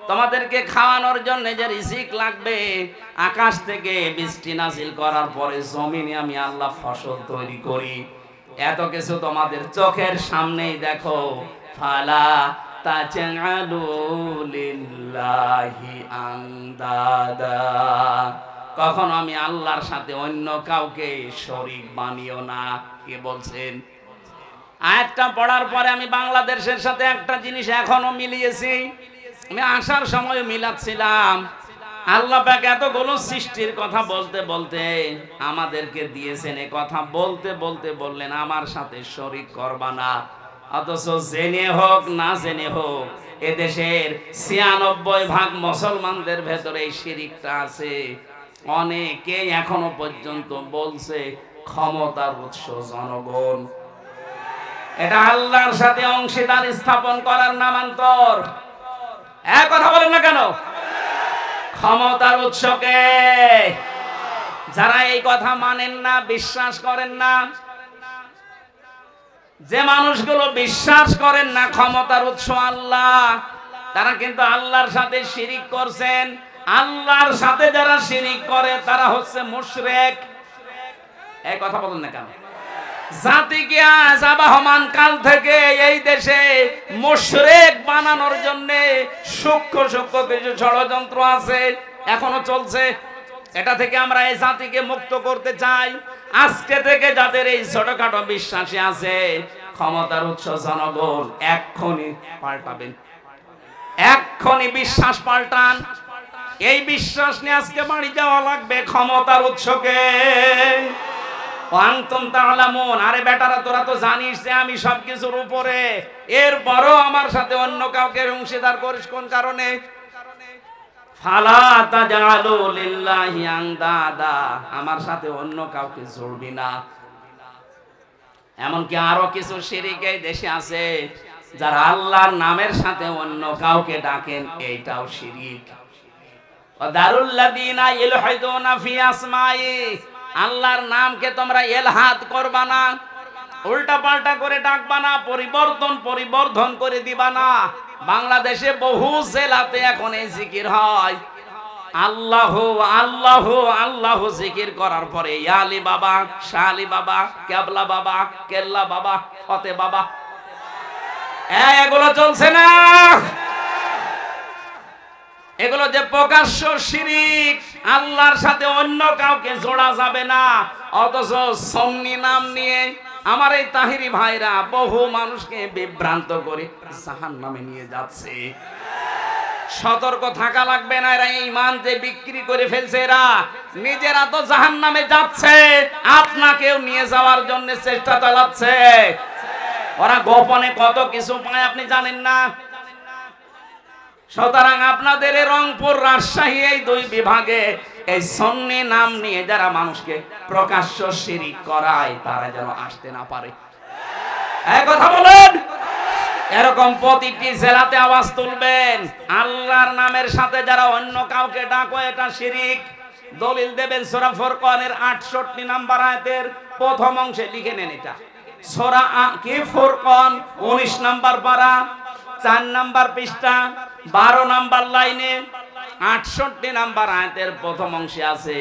তোমাদেরকে খাওয়ানোর জন্য যে রিজিক লাগবে, আকাশ থেকে বৃষ্টি নাযিল করার পরে জমিনে আমি আল্লাহ ফসল তৈরি করি। এত কিছু তোমাদের চোখের সামনেই দেখো। ফালা তাজআলু লিল্লাহি আনদাদা। কখনো আমি আল্লাহর সাথে অন্য কাউকে শরীক বানিও না। কে বলছেন? আয়াতটা পড়ার পরে আমি বাংলাদেশের সাথে একটা জিনিস এখনো মিলিয়েছি। আমি আসার সময় মিলাচ্ছিলাম। আল্লাহ পাক এতগুলো সৃষ্টির কথা বলতে বলতে আমাদেরকে দিয়েছেন, এ কথা বলতে বলতে বললেন আমার সাথে শরীক করবা না। অথচ জেনে হোক না জেনে হোক এদেশের ৯৬% মুসলমানদের ভেতরে এই শিরকটা আছে। অনেকে এখনো পর্যন্ত বলছে ক্ষমতার উৎস জনগণ। এটা আল্লাহর সাথে অংশীদার স্থাপন করার নামান্তর। এক কথা বলেন না কেন? ক্ষমতার উৎসকে যারা এই কথা মানেন না, বিশ্বাস করেন না, যে মানুষগুলো বিশ্বাস করেন না ক্ষমতার উৎস আল্লাহ, তারা কিন্তু আল্লাহর সাথে শিরিক করছেন। আল্লাহর সাথে যারা শিরিক করে তারা হচ্ছে মুশরিক। এই কথা বলেন না কেন? জাতিকে আজ আবহমান কাল থেকে এই দেশে মুশরিক বানানোর জন্য সূক্ষ্ম সূক্ষ্ম কিছু ষড়যন্ত্র আছে, এখনো চলছে। এটা থেকে আমরা এই জাতিকে মুক্ত করতে চাই। আজকে থেকে যাদের এই ছোটখাটো বিশ্বাসী আছে, ক্ষমতার উৎস জনগণ, এক্ষুনি পাল্টাবেন, এক্ষুনি বিশ্বাস পাল্টান। এই বিশ্বাস নিয়ে আজকে বাড়ি যাওয়া লাগবে ক্ষমতার উৎসকে। আনতুম তা'লামুন। আরে বেটারা, তোরা তো জানিস যে আমি সবকিছুর উপরে, এরপরও আমার সাথে অন্য কাউকে অংশীদার করিস কোন কারণে? ফালা তাজআলু লিল্লাহি আনদাদা। আমার সাথে অন্য কাউকে জড়বি না। এমনকি আরো কিছু শিরিক এই দেশে আছে, যারা আল্লাহর নামের সাথে অন্য কাউকে ডাকেন, এইটাও শিরিক। ওয়াদারুল লাযিনা ইলহাদুনা ফি আসমাই। আল্লাহর নামকে তোমরা ইলহাদ করবা না, উল্টা পাল্টা করে ডাকবা না, পরিবর্ধন করে দিবা না। বাংলাদেশে বহু জেলাতে এখন এই জিকির হয়। আল্লাহু আল্লাহু আল্লাহু জিকির করার পরে ইয়া আলী বাবা, শাহ আলী বাবা, কেবলা বাবা, কেল্লা বাবা, ফতে বাবা, এগুলো চলছে না। এগুলো যে প্রকাশ্য শিরিক, আল্লাহর সাথে অন্য কাউকে জোড়া যাবে না। অথচ সুন্নি নাম নিয়ে আমার এই তাহিরি ভাইরা বহু মানুষকে বিভ্রান্ত করে জাহান্নামে নিয়ে যাচ্ছে। সতর্ক থাকা লাগবে না। এরা ঈমান যে বিক্রি করে ফেলছে, এরা নিজেরা তো জাহান্নামে যাচ্ছে, আপনাকেও নিয়ে যাওয়ার জন্য চেষ্টা চালাচ্ছে। ওরা গোপনে কত কিছু পায় আপনি জানেন না। সুতরাং আপনাদের এই রংপুর, রাজশাহী এই দুই বিভাগে এই সুন্নি নাম নিয়ে যারা মানুষকে প্রকাশ্য শিরিক করায়, তারা যেন আসতে না পারে। এই কথা বলেন। এরকম প্রতিটি জেলাতে আওয়াজ তুলবেন, আল্লাহর নামের সাথে যারা অন্য কাউকে ডাকো, এটা শিরিক। দলিল দেবেন সূরা ফুরকানের ৬৮ নম্বর আয়াতের প্রথম অংশে লিখে নেন। এটা সূরা কি ফুরকান 19 নাম্বার পারা 4 নাম্বার পৃষ্ঠা 12 নাম্বার লাইনে 68 নাম্বার আয়াতের প্রথম অংশে আছে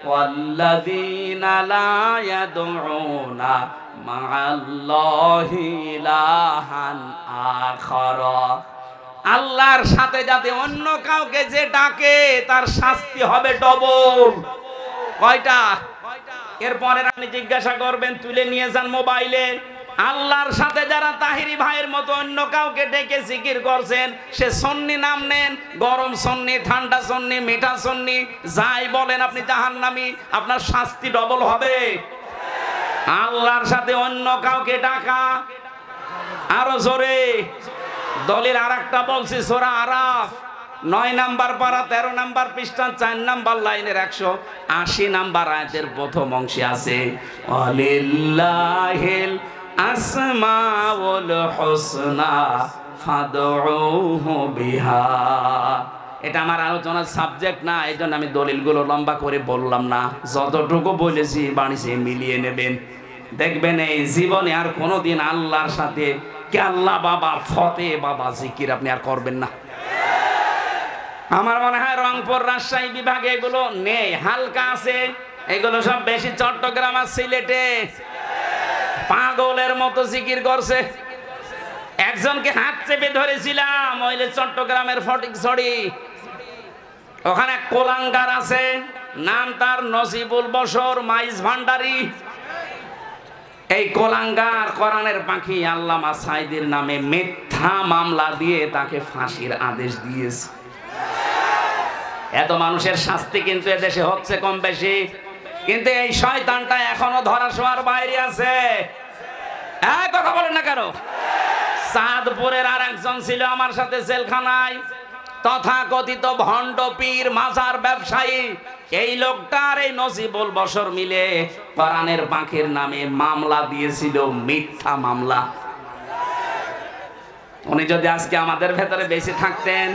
ওয়াল্লাযীনা লা ইয়াদউনা মা'আল্লাহি ইলাহান আখারা। আল্লাহর সাথে যাতে অন্য কাউকে যে ডাকে তার শাস্তি হবে ডবল। কয়টা? এরপরে আপনি জিজ্ঞাসা করবেন, তুলে নিয়ে যান মোবাইলে, আল্লাহর সাথে যারা তাহিরি ভাইয়ের মতো অন্য কাউকে ডেকে জিকির করছেন, সে সুন্নি নাম নেন, গরম সুন্নি, ঠান্ডা সুন্নি, মিঠা সুন্নি, যাই বলেন আপনি জাহান্নামী, আপনার শাস্তি ডবল হবে। আল্লাহর সাথে অন্য কাউকে ডাকা, আরো জোরে। দলিল আরেকটা বলছি, সূরা আরাফ 9 নাম্বার পারা 13 নাম্বার পৃষ্ঠা 4 নাম্বার লাইনের 180 নাম্বার আয়াতের প্রথম অংশে আছে ওয়ালিল্লাহিল আসমাউল হুসনা ফাদউহু বিহা। এটা আমার আলোচনার সাবজেক্ট না, এই জন্য আমি দলিলগুলো লম্বা করে বললাম না, যতটুকু বলেছি বাণীতে মিলিয়ে নেবেন। দেখবেন এই জীবনে আর কোনোদিন আল্লাহর সাথে কে আল্লাহ বাবা ফতে বাবা জিকির আপনি আর করবেন না। আমার মনে হয় রংপুর রাজশাহী বিভাগে এগুলো নেই, হালকা আছে, এগুলো সব বেশি চট্টগ্রাম আর সিলেটে পাগলের মতো জিকির করছে। একজনকে হাত চেপে ধরেছিলাম ওইলে চট্টগ্রামের ফটিকছড়ি, ওখানে এক কোলাঙ্গার আছে, নাম তার নসিবুল বশর মাইজ ভান্ডারী। এই কোলাঙ্গার কোরআনের পাখি আল্লামা সাঈদীর নামে মিথ্যা মামলা দিয়ে তাকে ফাঁসির আদেশ দিয়েছে। এত মানুষের শাস্তি কিন্তু এদেশে হচ্ছে কম বেশি, কিন্তু এই শয়তানটা এখনো ধরা ছোঁয়ার বাইরে আছে। কথা বলেন না কেন? চাঁদপুরের আর একজন ছিল আমার সাথে জেলখানায়, তথাকথিত ভণ্ড পীর মাজার ব্যবসায়ী। এই লোকটার এই নসিবুল বশর মিলে কোরআনের পাখির নামে মামলা দিয়েছিল, মিথ্যা মামলা। উনি যদি আজকে আমাদের ভেতরে বেঁচে থাকতেন,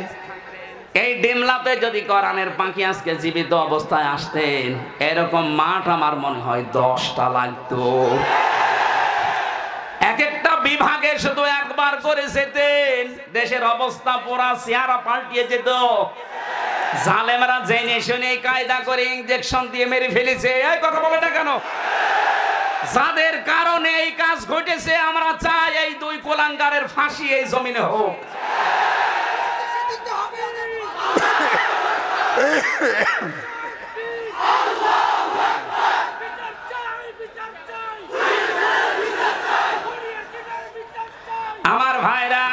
এই ডিমলাতে যদি কোরআনের পাখি আজকে জীবিত অবস্থায় আসতেন, এরকম মাঠ আমার মনে হয় 10টা লাগতো। এক একটা বিভাগে শুধু একবার করে যেতেন, দেশের অবস্থা পুরা চেহারা পাল্টিয়ে যেত। জালেমরা জেনে শুনে কায়দা করে ইনজেকশন দিয়ে মেরে ফেলেছে। এই কথা বলে না কেন? যাদের কারণে এই কাজ ঘটেছে, আমরা চাই এই দুই কোলাঙ্গারের ফাঁসি এই জমিনে হোক। আমার ভাইরা,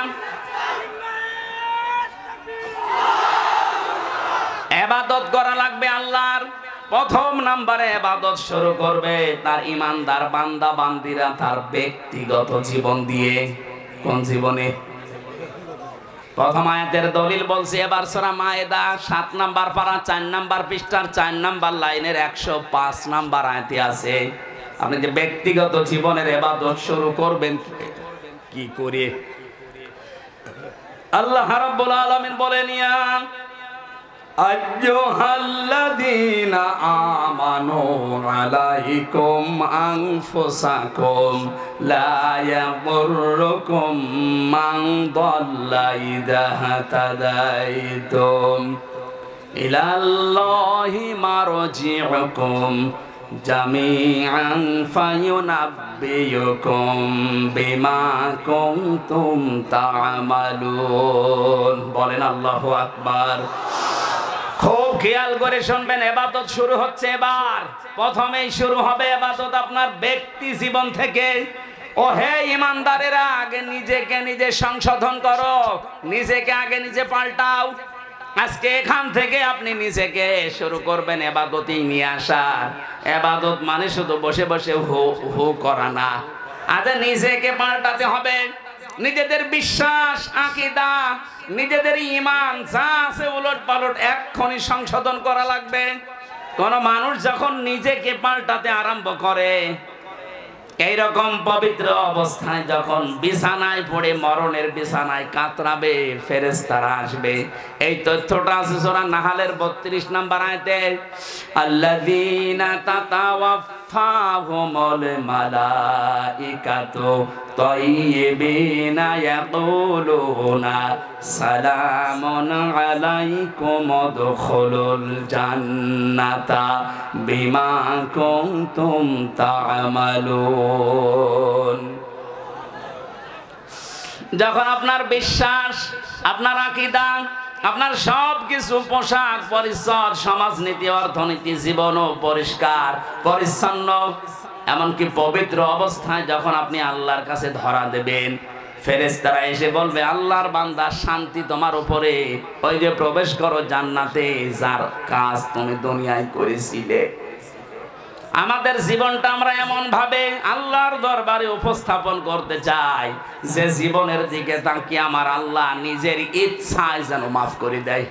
ইবাদত করা লাগবে আল্লাহর। প্রথম নম্বরে ইবাদত শুরু করবে তার ইমানদার বান্দা বান্দিরা তার ব্যক্তিগত জীবন দিয়ে। কোন জীবনে? প্রথম আয়াতের দলিল বলছি এবার সূরা মায়েদা 7 নাম্বার পারা 4 নাম্বার পৃষ্ঠার 4 নাম্বার লাইনের 105 নাম্বার আয়াতে আছে। আপনি যে ব্যক্তিগত জীবনের ইবাদত শুরু করবেন কি করে? আল্লাহ রাব্বুল আলামিন বলেন, ইয়া আইয়ুহাল্লাযীনা আমানু আলাইকুম আনফুসাকুম লা ইয়াদুররুকুম মান দাল্লা ইযা হাতাদাইতুম ইলাল্লাহি মারজিউকুম জামিআন ফায়ুনাব্বিয়ুকুম বিমা কুনতুম তা'মালুন। বলেন আল্লাহু আকবার। খুব খেয়াল করে শুনবেন, ইবাদত শুরু হচ্ছে এবার। প্রথমেই শুরু হবে ইবাদত আপনার ব্যক্তি জীবন থেকে। ও হে ইমানদারেরা, আগে নিজেকে নিজে সংশোধন করো, নিজেকে আগে নিজে পাল্টাও। আজকে এখান থেকে আপনি নিজেকে শুরু করবেন ইবাদতই নিয়ে আসা। ইবাদত মানে শুধু বসে বসে হু হু করা না, আগে নিজেকে পাল্টাতে হবে। নিজেদের বিশ্বাস, আকীদা, নিজেদের ঈমান যা আছে উলট পালট এক্ষুনি সংশোধন করা লাগবে। কোন মানুষ যখন নিজেকে পাল্টাতে আরম্ভ করে, এইরকম পবিত্র অবস্থায় যখন বিছানায় পড়ে মরণের বিছানায় কাতরাবে, ফেরেশতারা আসবে। এই তথ্যটা আছে সূরা নাহালের 32 নাম্বার আয়াতে, আল্লাযীনা তাতাওয়াফা তাওয়াফাহুমুল মালাইকাতু তাইয়িবিনা ইয়াকুলুনা সালামুন আলাইকুম উদখুলুল জান্নাতা বিমা কুনতুম তা'মালুন। যখন আপনার বিশ্বাস, আপনার আকীদা, আপনার সব কিছু পোশাক পরিচ্ছদ, সমাজনীতি, অর্থনীতি, জীবনও পরিষ্কার পরিচ্ছন্ন, এমনকি পবিত্র অবস্থায় যখন আপনি আল্লাহর কাছে ধরা দেবেন, ফেরেশতারা এসে বলবে আল্লাহর বান্দা শান্তি তোমার উপরে, ওই যে প্রবেশ করো জান্নাতে যার কাজ তুমি দুনিয়ায় করেছিলে। আমাদের জীবনটা আমরা এমন ভাবে আল্লাহর দরবারে উপস্থাপন করতে চাই যে জীবনের দিকে তাকিয়ে আমার আল্লাহ নিজের ইচ্ছায় যেন মাফ করে দেয়।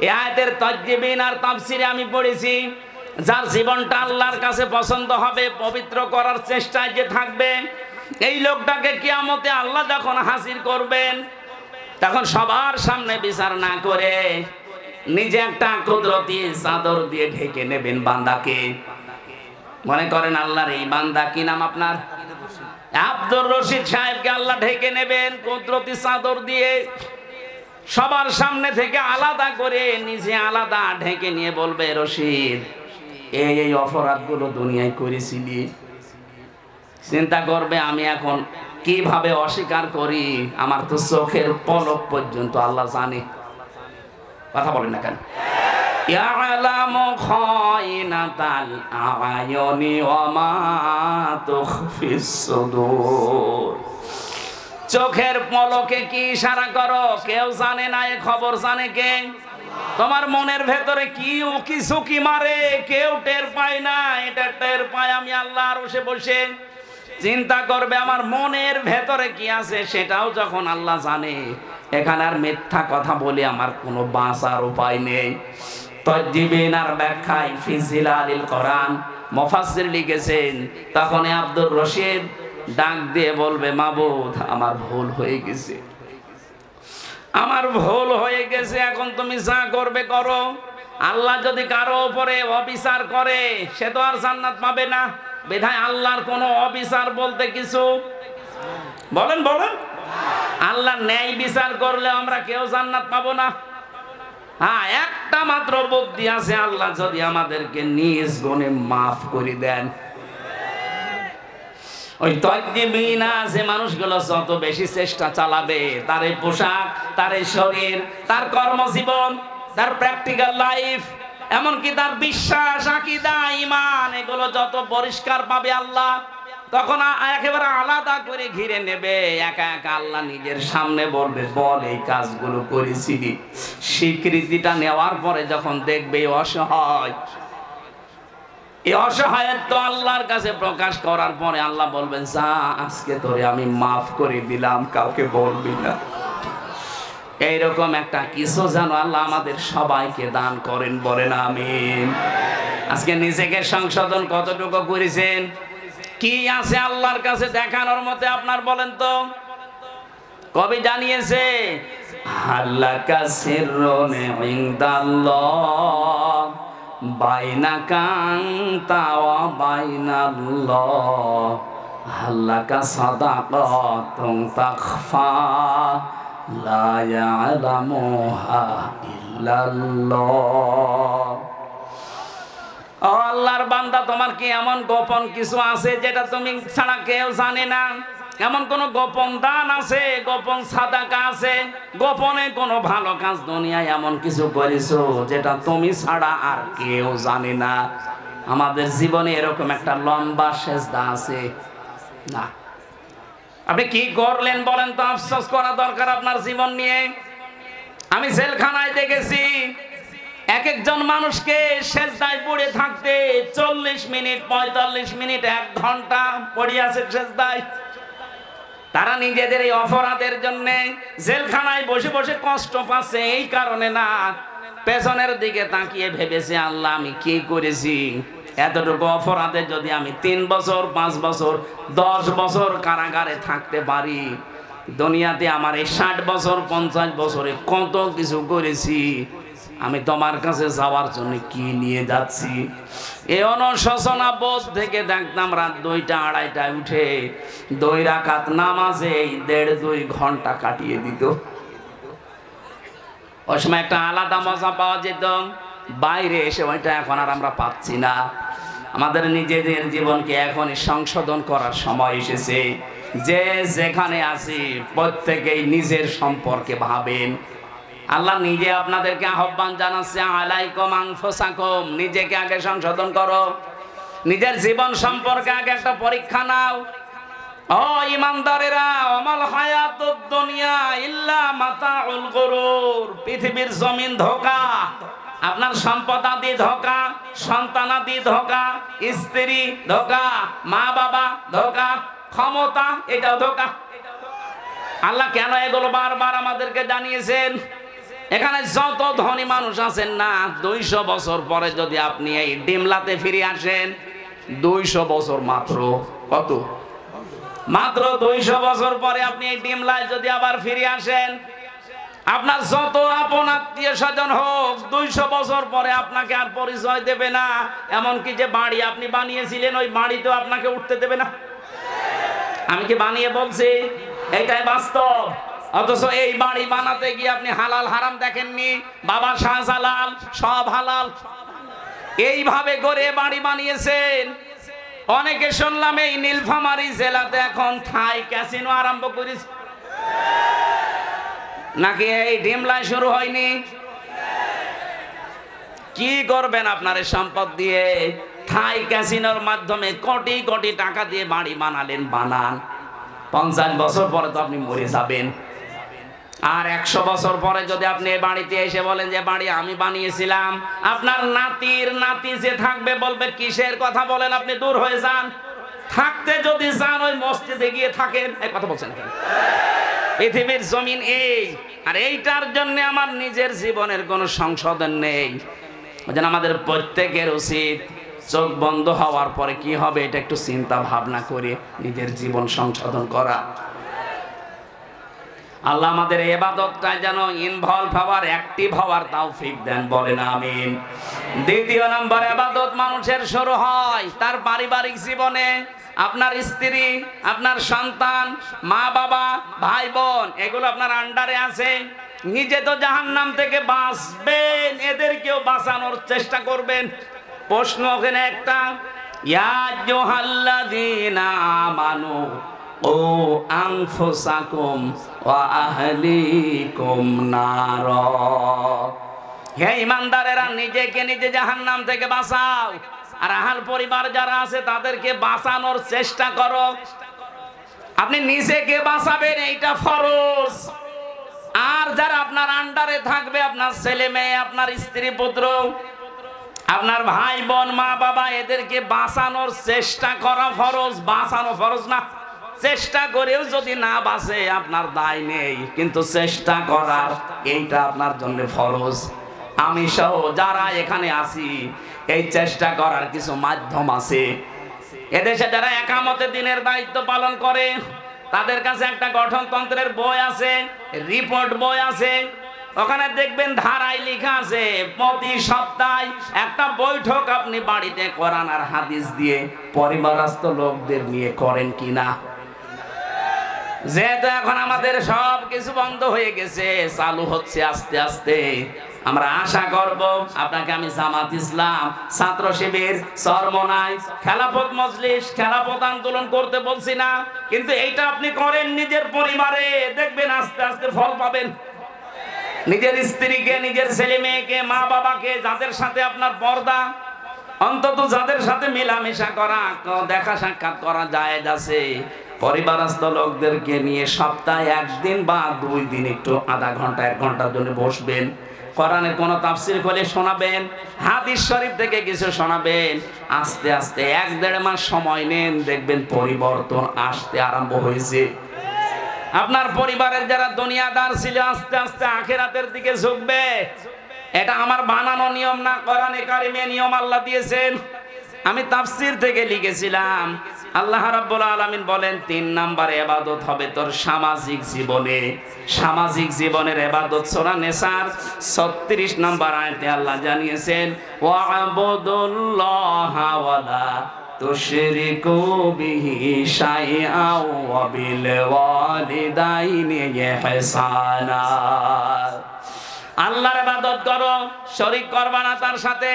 এই আয়াতের তাজবিন আর তাফসিরে আমি পড়েছি, যার জীবনটা আল্লাহর কাছে পছন্দ হবে, পবিত্র করার চেষ্টায় যে থাকবে, এই লোকটাকে কিয়ামতে আল্লাহ যখন হাজির করবেন তখন সবার সামনে বিচার না করে নিজে একটা কুদরতি চাদর দিয়ে ঢেকে নেবেন বান্দাকে। মনে করেন আল্লাহর এই বান্দা, কি নাম আপনার? আব্দুর রশিদ সাহেবকে আল্লাহ ঢেকে নেবেন কুদরতি চাদর দিয়ে, সবার সামনে থেকে আলাদা করে নিজে আলাদা ঢেকে নিয়ে বলবে রশিদ এই এই অপরাধগুলো দুনিয়ায় করেছিলি। চিন্তা করবে আমি এখন কিভাবে অস্বীকার করি, আমার তো চোখের পলক পর্যন্ত আল্লাহ জানে। কথা বলেন না কেন? ইয়ালামু খায়িনাতাল আ'য়ুনি ওয়া মা তুখফিস সুদূর। চোখের পলকে কি ইশারা করো কেউ জানে না, এই খবর জানে কে? তোমার মনের ভেতরে কি উকি ঝুঁকি মারে কেউ টের পায় না, এটা টের পায় আমি আল্লাহ আরশে বসে। চিন্তা করবে আমার মনের ভেতরে কি আছে সেটাও যখন আল্লাহ জানে, এখানে আর মিথ্যা কথা বলে আমার কোনো বাঁচার উপায় নেই। তাজবিন আর ব্যাখ্যায় ফি জিলালিল কোরআন মুফাসসির লিখেছেন, তখন আব্দুর রশিদ ডাক দিয়ে বলবে মাবুদ আমার ভুল হয়ে গেছে, আমার ভুল হয়ে গেছে, এখন তুমি যা করবে করো। আল্লাহ যদি কারো উপরে অবিচার করে সে তো আর জান্নাত পাবে না, বিধায় আল্লাহর কোনো অবিচার বলতে কিছু বলেন বলেন আল্লাহ ন্যায় বিচার করলে আমরা কেউ জান্নাত পাবো না। হ্যাঁ, একটা মাত্র বুদ্ধি আছে, আল্লাহ যদি আমাদেরকে নিজ গুণে মাফ করে দেন। ওই তাজবিন আছে মানুষগুলো যত বেশি চেষ্টা চালাবে, তার এই পোশাক, তার এই শরীর, তার কর্মজীবন, তার প্র্যাকটিক্যাল লাইফ, এমনকি তার বিশ্বাস, আকীদা, ঈমান, এগুলো যত পরিষ্কার পাবে আল্লাহ তখন একেবারে আলাদা করে ঘিরে নেবে, একা একা আল্লাহ নিজের সামনে বলবে বল এই কাজগুলো করেছিলি। স্বীকৃতিটা নেওয়ার পরে যখন দেখবে অসহায়, এই অসহায়ত্ব আল্লাহর কাছে প্রকাশ করার পরে আল্লাহ বলবেন যা আজকে তোরে আমি মাফ করে দিলাম, কাউকে বলবি না। এইরকম একটা কিছু যেন আল্লাহ আমাদের সবাইকে দান করেন, বলেন আমিন। আজকে নিজেকে সংশোধন কতটুকু করেছেন, কি আছে আল্লাহর কাছে দেখানোর মতে আপনার বলেন তো? কবি জানিয়েছে আল্লাকা সিররুন ইনদাল্লাহ বাইনাকা আনতা ওয়া বাইনাল্লাহ আল্লাকা সাদাকাতুন তাখফা লা ইয়ালামুহা ইল্লাল্লাহ। ও আল্লাহর বান্দা, তোমার কি এমন গোপন কিছু আছে যেটা তুমি ছাড়া কেউ জানে না? এমন কোন গোপন দান আছে, গোপন সাদাকা আছে, গোপনে কোনো ভালো কাজ দুনিয়ায় এমন কিছু করেছো যেটা তুমি ছাড়া আর কেউ জানে না? আমাদের জীবনে এরকম একটা লম্বা সেজদা আছে না? আপনি কি করলেন বলেন তো? আফসোস করা দরকার আপনার জীবন নিয়ে। আমি জেলখানায় দেখেছি এক একজন মানুষকে সেজদায় পড়ে থাকতে 40 মিনিট, 45 মিনিট, 1 ঘন্টা পড়ে আছে সেজদায়। তারা নিজেদের এই অপরাধের জন্য জেলখানায় বসে বসে কষ্ট পাচ্ছে, এই কারণে না, পেছনের দিকে তাকিয়ে ভেবেছে আল্লাহ আমি কি করেছি, এতটুকু অপরাধে যদি আমি 3 বছর, 5 বছর, 10 বছর কারাগারে থাকতে পারি, দুনিয়াতে আমার এই 60 বছর, 50 বছরে কত কিছু করেছি, আমি তোমার কাছে যাওয়ার জন্য কি নিয়ে যাচ্ছি। এই অনুশোচনা বোধ থেকে দেখতাম রাত 2টা 2:30টায় উঠে 2 রাকাত নামাজে 1.5-2 ঘন্টা কাটিয়ে দিত। ওই সময় একটা আলাদা মজা পাওয়া যেত, বাইরে এসে ওইটা এখন আর আমরা পাচ্ছি না। আমাদের নিজেদের জীবনকে এখনই সংশোধন করার সময় এসেছে। যে যেখানে আছি প্রত্যেকেই নিজের সম্পর্কে ভাবেন। আল্লাহ নিজে আপনাদেরকে আহ্বান জানাচ্ছে, আলাইকুম আনফুসাকুম, নিজেকে আগে সংশোধন করো, নিজের জীবন সম্পর্কে আগে একটা পরীক্ষা নাও। ও ইমানদারেরা, আমাল হায়াতুদ দুনিয়া ইল্লা মাতাউল গুরুর, পৃথিবীর জমিন ধোঁকা, আপনার সম্পদ আদি ধোঁকা, সন্তান আদি ধোঁকা, স্ত্রী ধোঁকা, মা বাবা ধোঁকা, ক্ষমতা এটাও ধোঁকা। আল্লাহ কেন এগুলো বারবার আমাদেরকে জানিয়েছেন? এখানে যত ধনী মানুষ আছেন না, 200 বছর পরে যদি আপনি এই ডিমলাতে ফিরে আসেন, 200 বছর মাত্র, কত? মাত্র 200 বছর পরে আপনি এই ডিমলায় যদি আবার ফিরে আসেন, আপনার যত আপন আত্মীয় স্বজন হোক 200 বছর পরে আপনাকে আর পরিচয় দেবে না। এমনকি যে বাড়ি আপনি বানিয়েছিলেন, ওই বাড়িতেও আপনাকে উঠতে দেবে না। আমি কি বানিয়ে বলছি? এটাই বাস্তব। অথচ এই বাড়ি বানাতে গিয়ে আপনি হালাল হারাম দেখেননি। বাবা শাহজালাল সব হালাল, এইভাবে গড়ে বাড়ি বানিয়েছেন। অনেকে শুনলাম এই নীলফামারী জেলাতে এখন থাই ক্যাসিনো আরম্ভ করেছে, নাকি এই ডিমলায় শুরু হয়নি? কি করবেন আপনার সম্পদ দিয়ে? থাই ক্যাসিনোর মাধ্যমে কোটি কোটি টাকা দিয়ে বাড়ি বানালেন, বানান। 50 বছর পরে তো আপনি মরে যাবেন। আর 100 বছর পরে যদি আপনি এই বাড়িতে এসে বলেন যে বাড়ি আমি বানিয়েছিলাম, আপনার নাতির নাতি যে থাকবে বলবে কিসের কথা বলেন আপনি, দূর হয়ে যান। থাকতে যদি যান ওই মসজিদে গিয়ে থাকেন। এই কথা বলছেন কেন? পৃথিবীর জমিন এই, আর এইটার জন্য আমার নিজের জীবনের কোনো সংশোধন নেই। ওই আমাদের প্রত্যেকের উচিত চোখ বন্ধ হওয়ার পরে কি হবে এটা একটু চিন্তা ভাবনা করে নিজের জীবন সংশোধন করা। আল্লাহ আমাদের ইবাদতটা যেন ইনভলভ হওয়ার, অ্যাক্টিভ হওয়ার তৌফিক দেন, বলেন আমিন। দ্বিতীয় নম্বর ইবাদত মানুষের শুরু হয় তার পারিবারিক জীবনে। আপনার স্ত্রী, আপনার সন্তান, মা বাবা, ভাই বোন এগুলো আপনার আন্ডারে আছে। নিজে তো জাহান্নাম থেকে বাঁচবেন, এদেরকেও বাঁচানোর চেষ্টা করবেন। প্রশ্ন ওখানে একটা, ইয়া আইয়ুহাল্লাযীনা আমানু ও আনফুসাকুম ওয়া আহলিকুম নার, হে ঈমানদারেরা নিজেকে নিজে জাহান্নাম থেকে বাঁচাও, আর আহল পরিবার যারা আছে তাদেরকে বাঁচানোর চেষ্টা করো। আপনি নিজেকে বাঁচাবেন, এইটা ফরজ। আর যারা আপনার আন্ডারে থাকবে, আপনার ছেলে মেয়ে, আপনার স্ত্রী পুত্র, আপনার ভাই বোন, মা বাবা, এদেরকে বাঁচানোর চেষ্টা করা ফরজ। বাঁচানো ফরজ না, চেষ্টা করেও যদি না বাঁচে আপনার দায় নেই, কিন্তু চেষ্টা করার এইটা আপনার জন্য ফরজ। আমি সহ যারা এখানে আছি, এই চেষ্টা করার কিছু মাধ্যম আছে। এদেশে যারা একামতে দিনের দায়িত্ব পালন করে তাদের কাছে একটা গঠনতন্ত্রের বই আছে, রিপোর্ট বই আছে। ওখানে দেখবেন ধারায় লেখা আছে প্রতি সপ্তাহে একটা বৈঠক আপনি বাড়িতে কোরআন আর হাদিস দিয়ে পরিবারস্থ লোকদের নিয়ে করেন কিনা। যেহেতু এখন আমাদের সব কিছু বন্ধ হয়ে গেছে, চালু হচ্ছে আস্তে আস্তে। আমরা আশা করব আপনাকে আমি জামাত ইসলাম, ছাত্র শিবির, চরমনাই, খেলাফত মজলিস, খেলাফত আন্দোলন করতে বলছি না, কিন্তু এইটা আপনি করেন নিজের পরিবারে, দেখবেন আস্তে আস্তে ফল পাবেন। নিজের স্ত্রীকে, নিজের ছেলে মেয়েকে, মা বাবাকে, যাদের সাথে আপনার পর্দা, অন্তত যাদের সাথে মেলামেশা করা, দেখা সাক্ষাৎ করা জায়েজ আছে, পরিবারস্থ লোকদেরকে নিয়ে সপ্তাহে 1 দিন বা 2 দিন একটু আধা ঘন্টা 1 ঘন্টার জন্য বসবেন। কোরআনের কোন তাফসীর খুলে শোনাবেন, হাদিস শরীফ থেকে কিছু শোনাবেন। আস্তে আস্তে 1-1.5 মাস সময় নেন, দেখবেন পরিবর্তন আসতে আরম্ভ হয়েছে। আপনার পরিবারের যারা দুনিয়াদার ছিল আস্তে আস্তে আখিরাতের দিকে ঝুঁকবে। এটা আমার বানানো নিয়ম না, কোরআনে কারিমে নিয়ম আল্লাহ দিয়েছেন। আমি তাফসীর থেকে লিখেছিলাম, আল্লাহ রাব্বুল আলামিন বলেন ৩ নম্বরে ইবাদত হবে তোর সামাজিক জীবনে। সামাজিক জীবনের ইবাদত সূরা নিসার ৩৬ নম্বর আয়াতে আল্লাহ জানিয়েছেন, ওয়া'বুদুল্লাহা ওয়ালা তুশরিকু বিহি শাইআন ওয়া বিল ওয়ালিদাইনি ইহসানা। আল্লাহর ইবাদত করো, শরীক করবা না তার সাথে।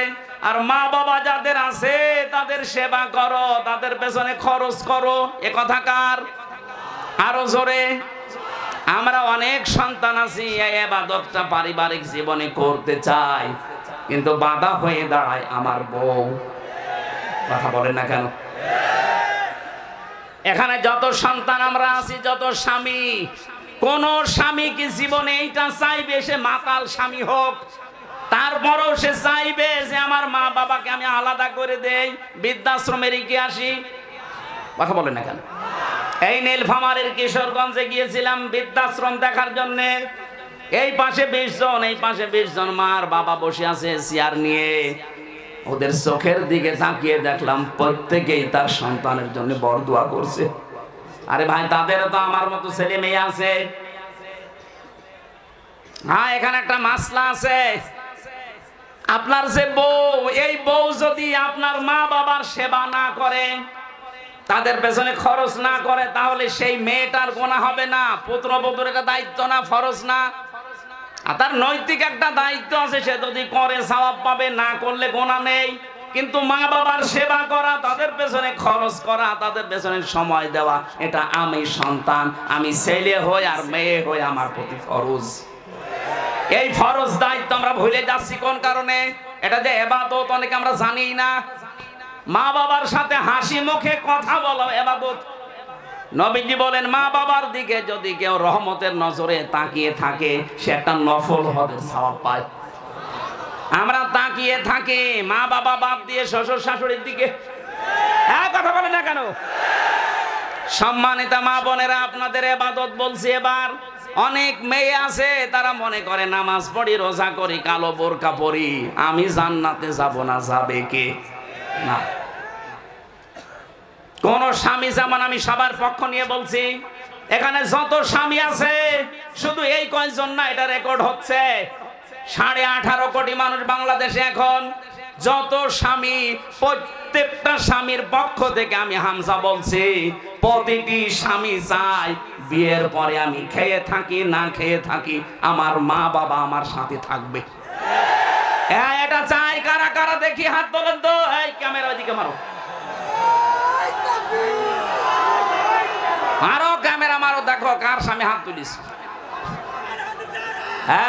আর মা বাবা যাদের আছে তাদের সেবা করো, তাদের পেছনে খরচ করো। এ কথা কার? আরো জোরে। আমরা অনেক সন্তান আছি, এই ইবাদতটা পারিবারিক জীবনে করতে চাই, কিন্তু বাধা হয়ে দাঁড়ায় আমার বউ। কথা বলেন না কেন? এখানে যত সন্তান আমরা আছি, যত স্বামী, কোন স্বামী কি জীবনে এইটা চাইবে সে মাতাল স্বামী হোক? তারপরও সে চাইবে যে আমার মা বাবাকে আমি আলাদা করে দেই, বৃদ্ধাশ্রমে রেখে আসি। কথা বলেন না কেন? এই নীলফামারীর কিশোরগঞ্জে গিয়েছিলাম বৃদ্ধাশ্রম দেখার জন্য। এই পাশে 20 জন, এই পাশে 20 জন মার বাবা বসে আছে চেয়ার নিয়ে। ওদের চোখের দিকে তাকিয়ে দেখলাম প্রত্যেকেই তার সন্তানের জন্য বরদোয়া করছে। আরে ভাই, তাদেরও তো আমার মতো ছেলে মেয়ে আছে। হ্যাঁ, এখানে একটা মাসলা আছে। আপনার যে বউ, এই বউ যদি আপনার মা বাবার সেবা না করে, তাদের পেছনে খরচ না করে, তাহলে সেই মেয়েটার গুনাহ হবে না? পুত্রবধূর একটা দায়িত্ব না, ফরজ না? আর তার নৈতিক একটা দায়িত্ব আছে, সে যদি করে সওয়াব পাবে, না করলে গুনাহ নেই। কিন্তু মা বাবার সেবা করা, তাদের পেছনে খরচ করা, তাদের পেছনে সময় দেওয়া, এটা আমি সন্তান, আমি ছেলে হই আর মেয়ে হই, আমার প্রতি ফরজ। এই ফরজ দায়িত্ব আমরা ভুলে যাচ্ছি কোন কারণে? এটা যে ইবাদত, অনেকে আমরা জানি না। মা বাবার সাথে হাসি মুখে কথা বলা ইবাদত। নবীজি বলেন, মা বাবার দিকে যদি কেউ রহমতের নজরে তাকিয়ে থাকে, সে একটা নফল হজের সওয়াব পায়। আমরা তাকিয়ে থাকি মা বাবা বাদ দিয়ে শ্বশুর শাশুড়ির দিকে। হ্যাঁ, কথা বলে না কেন? সম্মানিত মা বোনেরা, আপনাদের ইবাদত বলছি এবার। অনেক মেয়ে আছে, তারা মনে করে নামাজ পড়ি, রোজা করি, কালো বোরকা পরি, আমি জান্নাতে যাব না। যাবে কে? না। কোন স্বামী, যেমন আমি সবার পক্ষ নিয়ে বলছি, এখানে যত স্বামী আছে শুধু এই কয়জন না, এটা রেকর্ড হচ্ছে। 18.5 কোটি মানুষ বাংলাদেশে এখন। যত স্বামী, প্রত্যেকটা স্বামীর পক্ষ থেকে আমি হামজা বলছি, প্রতিটি স্বামী চায় বিয়ের পরে আমি খেয়ে থাকি না খেয়ে থাকি, আমার মা বাবা আমার সাথে থাকবে। এটা চাই কারা কারা? দেখি হাত তোলেন তো। এই ক্যামেরা ওইদিকে মারো, মারো ক্যামেরা মারো, দেখো কার স্বামী হাত তুলিস।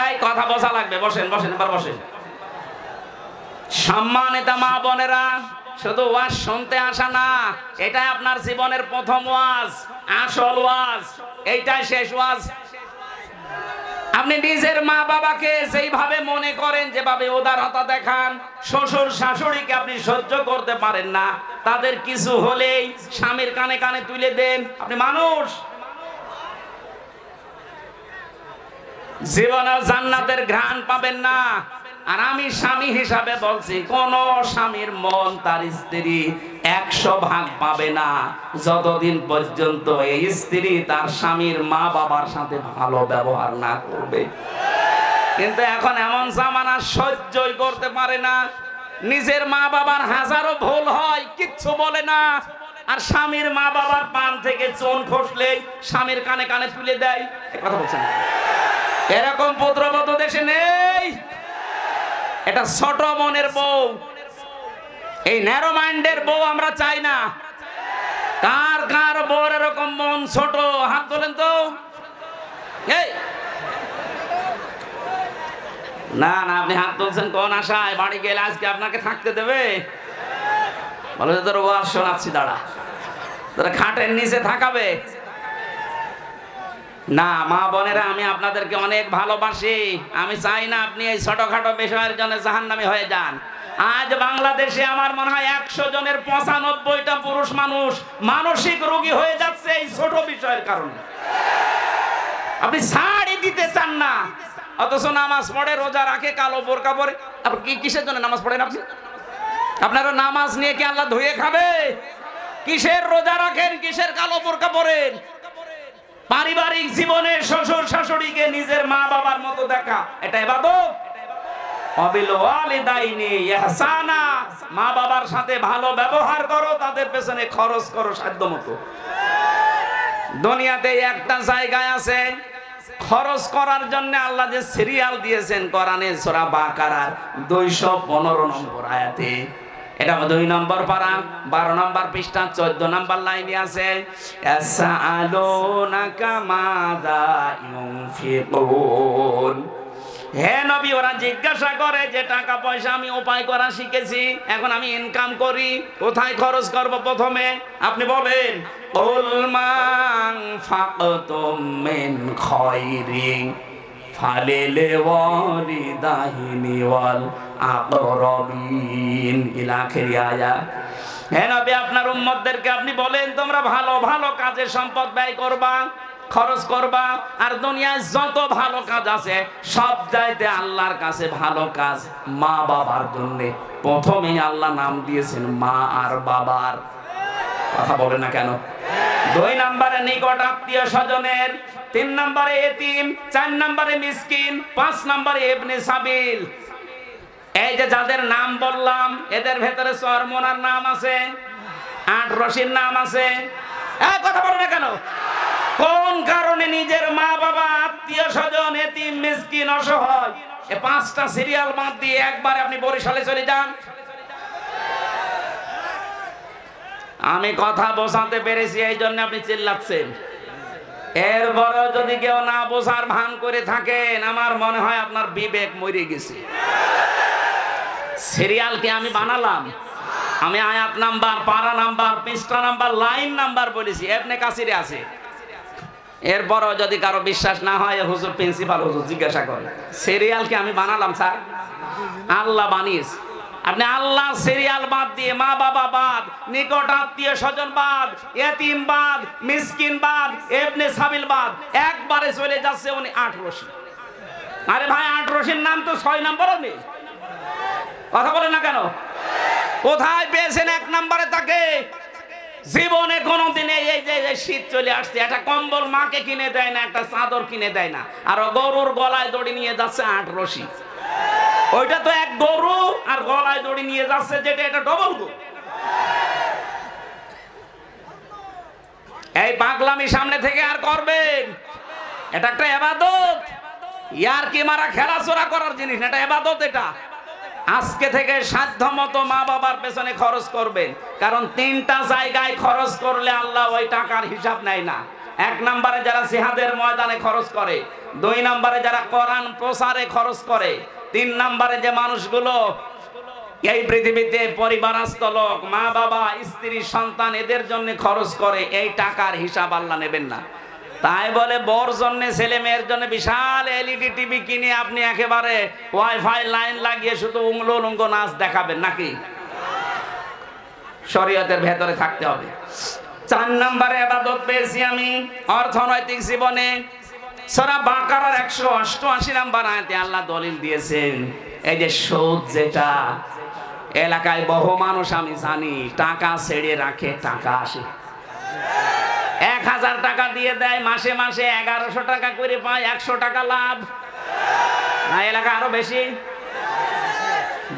এই কথা বোঝা লাগবে। বসেন বসেন, এবার বসেন। সম্মানিত মা বোনেরা, শুধু ওয়াজ শুনতে আসা না, এটাই আপনার জীবনের প্রথম ওয়াজ, আসল ওয়াজ, এইটাই শেষ ওয়াজ। আপনি নিজের মা বাবাকে যেইভাবে মনে করেন, যেভাবে উদারতা দেখান, শ্বশুর শাশুড়িকে আপনি সহ্য করতে পারেন না, তাদের কিছু হলেই স্বামীর কানে কানে তুলে দেন। আপনি মানুষ, জীবনে জান্নাতের ঘ্রাণ পাবেন না। আর আমি স্বামী হিসাবে বলছি, কোন স্বামীর মন তার স্ত্রী 100 ভাগ পাবে না যতদিন পর্যন্ত এই স্ত্রী তার স্বামীর মা বাবার সাথে ভালো ব্যবহার না করবে। কিন্তু এখন এমন জামানা, সহ্যই করতে পারে না। নিজের মা বাবার হাজারো ভুল হয়, কিচ্ছু বলে না। আর স্বামীর মা বাবার পান থেকে চুন খসলে স্বামীর কানে কানে তুলে দেয়। কথা বলছেন, এরকম পুত্রবধূ দেশে নেই। এটা ছোট মনের বউ, এই ন্যারো মাইন্ডের বউ আমরা চাই না। কার কার বউর এরকম মন ছোট? হাত তোলেন তো। এই না না, আপনি হাত তুলছেন কোন আশায়? বাড়ি গেলে আজকে আপনাকে থাকতে দেবে? বলে যে তোর ওয়াজ শোনাচ্ছি, দাঁড়া, তোরা খাটের নিচে থাকাবে না। মা বোনেরা, আমি আপনাদেরকে অনেক ভালোবাসি। আমি চাই না আপনি এই ছোটখাটো বিষয়ের জন্য জাহান্নামী হয়ে যান। আজ বাংলাদেশে আমার মনে হয় 100 জনের 95টা পুরুষ মানুষ মানসিক রোগী হয়ে যাচ্ছে এই ছোট বিষয়ের কারণে। আপনি ছাড়ই দিতে চান না, অথচ নামাজ পড়ে, রোজা রাখে, কালো বোরকা পরে। আপনি কিসের জন্য নামাজ পড়েন? আপনি আপনারা নামাজ নিয়ে কি আল্লাহ ধুয়ে খাবে? কিসের রোজা রাখেন, কিসের কালো বোরকা পরেন? পারিবারিক জীবনে শ্বশুর শাশুড়িকে নিজের মা বাবার মতো দেখা, এটা ইবাদত? অবিল ওয়ালিদাইনি ইহসানা, মা বাবার সাথে ভালো ব্যবহার করো, তাদের পেছনে খরচ করো সাধ্যমতো। দুনিয়াতে একটা জায়গায় আছে খরচ করার জন্য আল্লাহ যে সিরিয়াল দিয়েছেন কোরআনে সূরা বাকারার 215 নম্বর আয়াতে, এটা 2 নম্বর পারা 12 নম্বর পৃষ্ঠা 14 নম্বর লাইনে আছে, ইয়াসআলুনাকা মাযা ইউনফিকুন। হে নবী, ওরা জিজ্ঞাসা করে যে টাকা পয়সা আমি উপায় করা শিখেছি, এখন আমি ইনকাম করি, কোথায় খরচ করব প্রথমে? আপনি বলেন, কুল মান ফাকতুম মিন খায়রিন ফালিল ওয়ালিদাইনি ওয়াল আকরাবিন ইলা আখির আয়াত। হে নবী, আপনার উম্মতদেরকে আপনি বলেন, তোমরা ভালো ভালো কাজে সম্পদ ব্যয় করবা, খরচ করবা, আর দুনিয়ায় যত ভালো কাজ আছে সব চাইতে আল্লাহর কাছে ভালো কাজ মা বাবার জন্য। প্রথমে আল্লাহ নাম দিয়েছেন মা আর বাবার। কথা বলে না কেন? 2 নম্বরে নিকট আত্মীয় স্বজনের, 3 নম্বরে এতিম, 4 নম্বরে মিসকিন, 5 নম্বরে ইবনে সাবিল। এই যে যাদের নাম বললাম, এদের ভেতরে চরমোনার নাম আছে, 8 রশির নাম আছে। কথা বলে না কেন? কোন কারণে নিজের মা বাবা, আত্মীয় স্বজন, এতিম, মিসকিন, অসহায়, এই 5টা সিরিয়াল বাদ দিয়ে একবারে আপনি বরিশালে চলে যান। আমি কথা বোঝাতে পেরেছি, এই জন্য আপনি চিল্লাচ্ছেন। এরপরও যদি কেউ না বোঝার ভান করে থাকেন, আমার মনে হয় আপনার বিবেক মরে গেছে। সিরিয়াল কি আমি বানালাম? আমি আয়াত নাম্বার, পারা নাম্বার, পৃষ্ঠা নাম্বার, লাইন নাম্বার বলেছি, ইবনে কাসিরে আছে। এরপরও যদি কারো বিশ্বাস না হয়, হুজুর প্রিন্সিপাল হুজুর জিজ্ঞাসা করে, সিরিয়াল কি আমি বানালাম স্যার? আল্লাহ বানিয়েছে। আপনি আল্লাহ সিরিয়াল বাদ দিয়ে মা বাবা বাদ, নিকট আত্মীয় স্বজন বাদ, এতিম বাদ, মিসকিন বাদ, ইবনে সাবিল বাদ, একবারে চলে যাচ্ছে উনি 8 রশি। আরে ভাই, 8 রশির নাম তো 6 নম্বরও নেই। কথা বলে না কেন? কোথায় পেয়েছেন 1 নম্বরে তাকে? জীবনে কোনোদিন এই যে শীত চলে আসছে, একটা কম্বল মাকে কিনে দেয় না, একটা চাদর কিনে দেয় না, আর গরুর গলায় দড়ি নিয়ে যাচ্ছে 8 রশি। ওইটা তো এক গরু, আর গলায় দড়ি নিয়ে যাচ্ছে যেটা, এটা ডবল গরু। এই পাগলামি সামনে থেকে আর করবেন? এটা একটা ইবাদত। ইয়ার কি মারা খেলাচোরা করার জিনিস না, এটা ইবাদত। এটা আজকে থেকে সাধ্যমতো মা বাবার পেছনে খরচ করবেন, কারণ 3টা জায়গায় খরচ করলে আল্লাহ ওই টাকার হিসাব নেয় না। 1 নম্বরে যারা জিহাদের ময়দানে খরচ করে, 2 নম্বরে যারা কোরআন প্রচারে খরচ করে, 3 নম্বরে যে মানুষগুলো এই পৃথিবীতে পরিবারস্থ লোক, মা বাবা, স্ত্রী, সন্তান, এদের জন্য খরচ করে, এই টাকার হিসাব আল্লাহ নেবেন না। তাই বলে বর জন্য, ছেলে মেয়ের জন্য বিশাল এলইডি টিভি কিনে আপনি একেবারে ওয়াইফাই লাইন লাগিয়ে শুধু উলঙ্গ নাচ দেখাবেন নাকি? শরীয়তের ভেতরে থাকতে হবে। 4 নম্বরে ইবাদত পেয়েছি আমি অর্থনৈতিক জীবনে। সূরা বাকারার 188 নম্বর আয়াতে আল্লাহ দলিল দিয়েছেন, এই যে সুদ, যেটা এলাকায় বহু মানুষ আমি জানি টাকা ছেড়ে রাখে, টাকা আসে, 1000 টাকা দিয়ে দেয়, মাসে মাসে 1100 টাকা করে পায়, 100 টাকা লাভ। না, এলাকা আরো বেশি,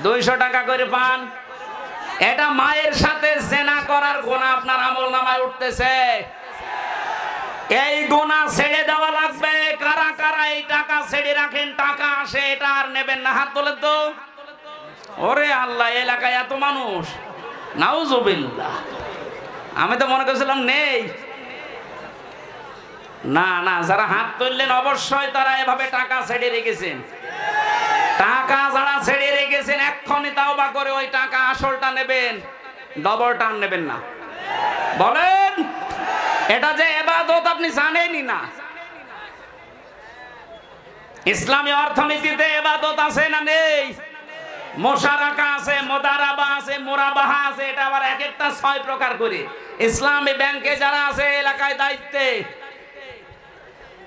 200 টাকা করে পান। এটা মায়ের সাথে জেনা করার গুনাহ আপনার আমলনামায় উঠতেছে। এই গুনাহ ছেড়ে দেওয়া লাগবে। কারা কারা এই টাকা ছেড়ে রাখেন, টাকা আসে, এটা আর নেবেন না? হাত তোলেন তো। ওরে আল্লাহ, এলাকায় এত মানুষ, নাউজুবিল্লাহ। আমি তো মনে করছিলাম নেই। না না, যারা হাত তুললেন অবশ্যই তারা এভাবে টাকা ছেড়ে রেখেছেন। টাকা যারা ছেড়ে রেখেছেন, এক্ষুনি তাওবা করে ওই টাকা আসলটা নেবেন, ডবল টান নেবেন না। বলেন, এটা যে ইবাদত আপনি জানেনই না। ইসলামী অর্থনীতিতে ইবাদত আছে না নেই? মুশারাকা আছে, মুদারাবা আছে, মুরাবাহা আছে, এটা আবার এক একটা 6 প্রকার করে। ইসলামী ব্যাংকে যারা আছে, এলাকায় দায়িত্বে,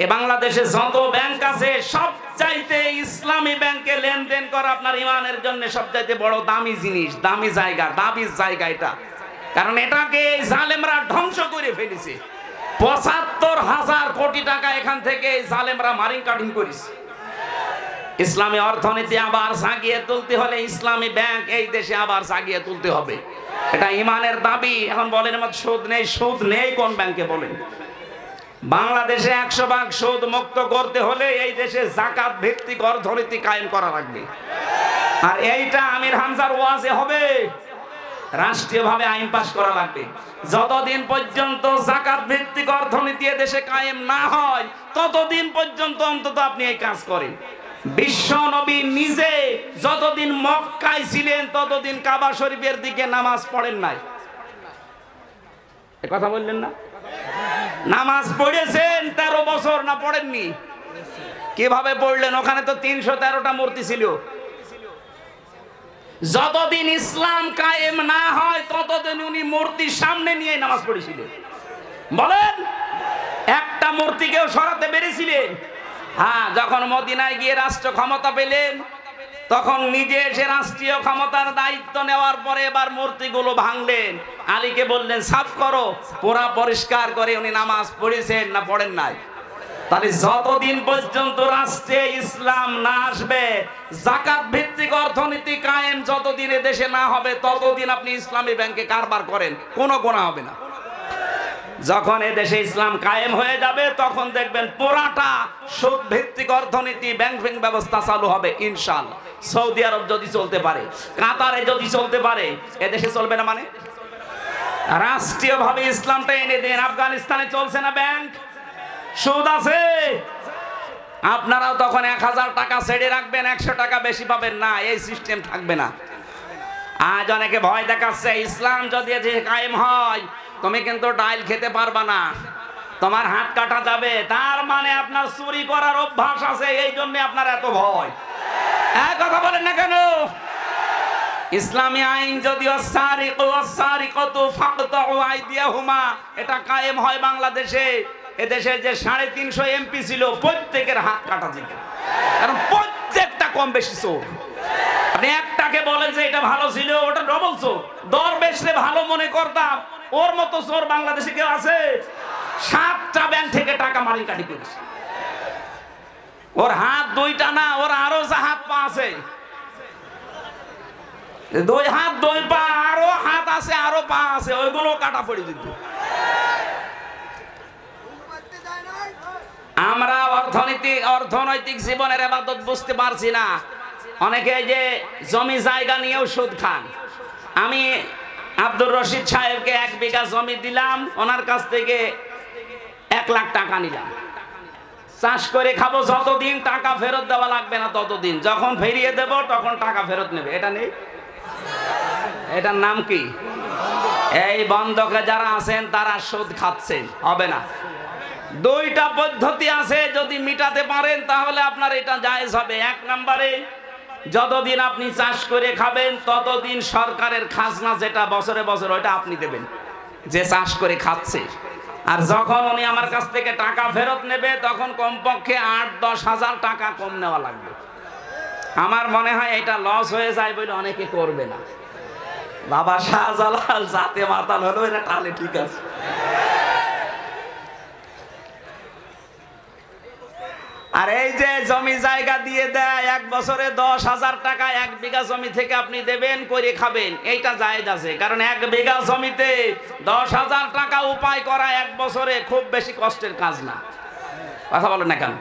এ বাংলাদেশে যত ব্যাংক আছে সবচাইতে ইসলামী ব্যাংকে লেনদেন করা আপনার ইমানের জন্য সবচাইতে বড় দামি জিনিস, দামি জায়গা, দাবি জায়গা এটা। কারণ এটাকে জালেমরা ধ্বংস করে ফেলেছে। ৭৫,০০০ কোটি টাকা এখান থেকে জালেমরা মারিং কাটিং করেছে। ইসলামী অর্থনীতি আবার জাগিয়ে তুলতে হলে ইসলামী ব্যাংক এই দেশে আবার জাগিয়ে তুলতে হবে, এটা ইমানের দাবি। এখন বলেন আমার সুদ নেই, সুদ নেই কোন ব্যাংকে বলেন? বাংলাদেশে ১০০% সুদ মুক্ত করতে হলে এই দেশে যাকাত ভিত্তিক অর্থনীতি কায়েম করা লাগবে। আর এইটা আমির হামজার ওয়াজে হবে, রাষ্ট্রীয়ভাবে আইন পাস করা লাগবে। যতদিন পর্যন্ত যাকাত ভিত্তিক অর্থনীতি দেশে কায়েম না হয় ততদিন পর্যন্ত অন্তত আপনি এই কাজ করেন। বিশ্ব নবী নিজে যতদিন মক্কায় ছিলেন ততদিন কাবা শরীফের দিকে নামাজ পড়েন নাই। এ কথা বললেন না? নামাজ পড়েছেন ১৩ বছর, না পড়েননি? কিভাবে পড়লেন? ওখানে তো ৩১৩টা মূর্তি ছিল। যতদিন ইসলাম কায়েম না হয় ততদিন উনি মূর্তির সামনে নিয়ে নামাজ পড়েছিলেন। বলেন, একটা মূর্তিকেও সরাতে পেরেছিলেন? হ্যাঁ, যখন মদিনায় গিয়ে রাষ্ট্র ক্ষমতা পেলেন তখন নিজে এসে রাষ্ট্রীয় ক্ষমতার দায়িত্ব নেওয়ার পরে এবার মূর্তিগুলো ভাঙলেন। আলীকে বললেন সাফ করো, পুরা পরিষ্কার করে। উনি নামাজ পড়েছেন না পড়েন নাই? তাহলে যতদিন পর্যন্ত রাষ্ট্রে ইসলাম না আসবে, যাকাত ভিত্তিক অর্থনীতি কায়েম যতদিন দেশে না হবে ততদিন আপনি ইসলামী ব্যাংকে কারবার করেন, কোনো গুনাহ হবে না। যখন দেশে ইসলাম কায়েম হয়ে যাবে তখন দেখবেন পুরাটা সুদ ভিত্তিক অর্থনীতি, ব্যাংকিং ব্যবস্থা চালু হবে ইনশাআল্লাহ। সৌদি আরব যদি চলতে পারে, কাতারে যদি চলতে পারে, এদেশে চলবে না মানে? রাষ্ট্রীয়ভাবে ইসলামটা এনে দেন। আফগানিস্তানে চলছে না ব্যাংক, সুদ আছে। আপনারাও তখন ১০০০ টাকা ছেড়ে রাখবেন, ১০০ টাকা বেশি পাবেন না, এই সিস্টেম থাকবে না। আজ অনেকে ভয় দেখাচ্ছে ইসলাম যদি কায়েম হয় তুমি কিন্তু ডাইল খেতে পারবা না, তোমার হাত কাটা যাবে। তার মানে আপনার চুরি করার অভ্যাস আছে, এই জন্য আপনার এত ভয়। এক কথা বলেন না কেন? ইসলামী আইন যদি এটা কায়েম হয় বাংলাদেশে, এদেশে যে ৩৫০ এমপি ছিল প্রত্যেকের হাত কাটা যেত, কারণ প্রত্যেকটা কম বেশি চোর। আপনি একটাকে বলেন যে এটা ভালো ছিল, ওটা ডবল চোর। দরবেশরে ভালো মনে করতাম, ওর মতো চোর বাংলাদেশে কেউ আছে? ৭টা ব্যাংক থেকে টাকা মারি কাটি করেছে। ওর হাত ২টা না, ওর আরো যা হাত পা আছে, ২ হাত ২ পা, আরো হাত আছে, আরো পা আছে, ওইগুলো কাটা পড়ে যেত। আমরা অর্থনৈতিক জীবনের ইবাদত বুঝতে পারছি না। অনেকে যে জমি জায়গা নিয়েও সুদ খান। আমি আব্দুর রশিদ সাহেবকে ১ বিঘা জমি দিলাম, ওনার কাছ থেকে ১ লাখ টাকা নিলাম। চাষ করে খাবো যতদিন, টাকা ফেরত দেওয়া লাগবে না ততদিন। যখন ফিরিয়ে দেব তখন টাকা ফেরত নেবে। এটা নেই? এটার নাম কি? এই বন্ধকে যারা আছেন তারা সুদ খাচ্ছেন, হবে না। ২টা পদ্ধতি আছে, যদি মিটাতে পারেন তাহলে আপনার এটা জায়েজ হবে। ১ নম্বরে, যতদিন আপনি চাষ করে খাবেন ততদিন সরকারের খাজনা যেটা বছরে বছরে ওইটা আপনি দেবেন, যে চাষ করে খাচ্ছে। আর যখন উনি আমার কাছ থেকে টাকা ফেরত নেবে তখন কমপক্ষে ৮-১০ হাজার টাকা কম নেওয়া লাগবে। আমার মনে হয় এটা লস হয়ে যায় বলে অনেকে করবে না। বাবা শাহজালাল জাতে মাতাল হলো, এটা তাহলে ঠিক আছে। আর এই যে জমি জায়গা দিয়ে দেয় ১ বছরে ১০,০০০ টাকা ১ বিঘা জমি থেকে আপনি দেবেন, করে খাবেন, এইটা জায়েজ আছে। কারণ ১ বিঘা জমিতে ১০,০০০ টাকা উপায় করা ১ বছরে খুব বেশি কষ্টের কাজ না। কথা বলেন না কেন?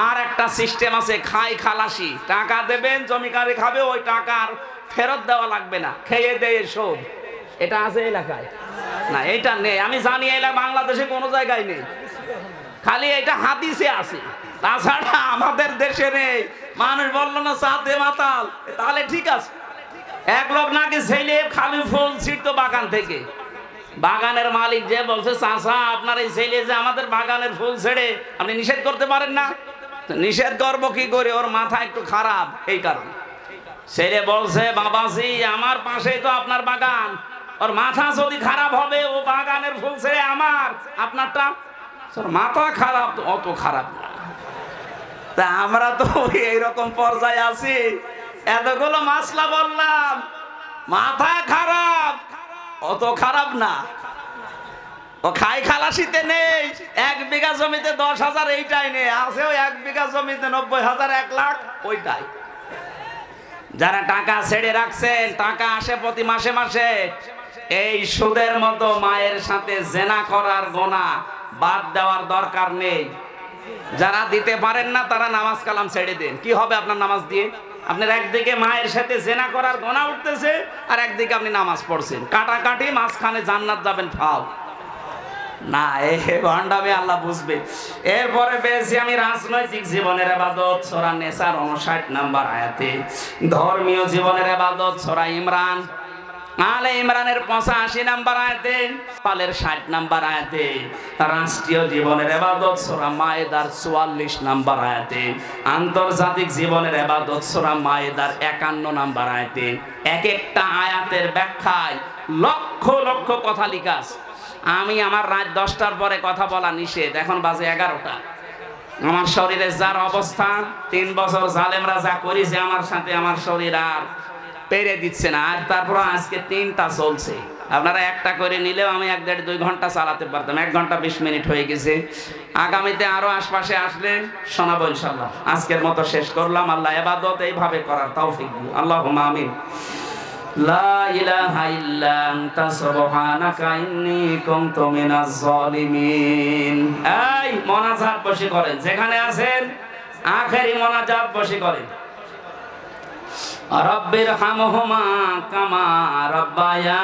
আর একটা সিস্টেম আছে, খাই খালাসি। টাকা দেবেন, জমিকারে খাবে, ওই টাকার ফেরত দেওয়া লাগবে না, খেয়ে দেয় শোধ। এটা আছে এলাকায়? না, এটা নেই। আমি জানি এলাকা বাংলাদেশে কোনো জায়গায় নেই, খালি এটা হাদিসে আছে, তাছাড়া আমাদের দেশে নেই। মানুষ বললো না চাঁদে মাতাল, তাহলে ঠিক আছে। ১ লোক নাকি ছেলে খালি ফুল ছিঁড়তো বাগান থেকে। বাগানের মালিক যে বলছে চাচা আপনার এই ছেলে যে আমাদের বাগানের ফুল ছেড়ে, আপনি নিষেধ করতে পারেন না? নিষেধ করবো কি করে? ওর মাথা একটু খারাপ, এই কারণে। ছেলে বলছে বাবাজি আমার পাশেই তো আপনার বাগান, ওর মাথা যদি খারাপ হবে, ও বাগানের ফুল ছেড়ে আমার আপনারটা। তোর মাথা খারাপ, অত খারাপ না। তা আমরা তো এইরকম পর্যায়ে আছি, এতগুলো মাসলা বললাম, মাথা খারাপ, অত খারাপ না। ও খাই খালাসিতে নেই, 1 বিঘা জমিতে 10,000, এইটাই নেই। আছে ওই 1 বিঘা জমিতে 90,000, 1 লাখ, ওইটাই। যারা টাকা ছেড়ে রাখছেন, টাকা আসে প্রতি মাসে মাসে, এই সুদের মতো মায়ের সাথে জেনা করার গোনা বাদ দেওয়ার দরকার নেই। যারা দিতে পারেন না তারা নামাজ কালাম ছেড়ে দেন। কি হবে আপনার নামাজ দিয়ে? আপনার একদিকে মায়ের সাথে জেনা করার গোনা উঠতেছে, আর একদিকে আপনি নামাজ পড়ছেন, কাটাকাটি, মাঝখানে জান্নাত যাবেন ফাও না। এই ভণ্ডামি আল্লাহ বুঝবে। এরপরে পেয়েছি আমি রাজনৈতিক জীবনের ইবাদত, সূরা নেসার 59 নম্বর আয়াতে। ধর্মীয় জীবনের ইবাদত সূরা ইমরান, আলে ইমরানের 85 নম্বর আয়াতে, পালের 60 নম্বর আয়াতে। রাষ্ট্রীয় জীবনের ইবাদত সূরা মায়েদার 44 নম্বর আয়াতে। আন্তর্জাতিক জীবনের ইবাদত সূরা মায়েদার 51 নম্বর আয়াতে। এক একটা আয়াতের ব্যাখ্যায় লক্ষ লক্ষ কথা লেখা আছে। আমি আমার রাত 10টার পরে কথা বলা নিষেধ, এখন বাজে 11টা। আমার শরীরে যার অবস্থা, 3 বছর জালেমরা যা করেছে আমার সাথে, আমার শরীর আর পেরে দিচ্ছে না। আর তারপর আজকে 3টা চলছে। আপনারা একটা করে নিলেও আমি 1-1.5-2 ঘন্টা চালাতে পারতাম। 1 ঘন্টা 20 মিনিট হয়ে গেছে। আগামীতে আরো আশপাশে আসলে শোনাবো ইনশাআল্লাহ। আজকের মতো শেষ করলাম। আল্লাহ ইবাদত এইভাবে করার তৌফিক দিন। আল্লাহুম্মা আমিন। লা ইলাহা ইল্লা আনতা সুবহানাকা ইন্নী কুনতু মিনাজ জালিমিন। এই মোনাজাত বসে করেন, যেখানে আছেন আখেরি মোনাজাত বসে করেন। রব্বির হামহুমা কামা রাব্বায়া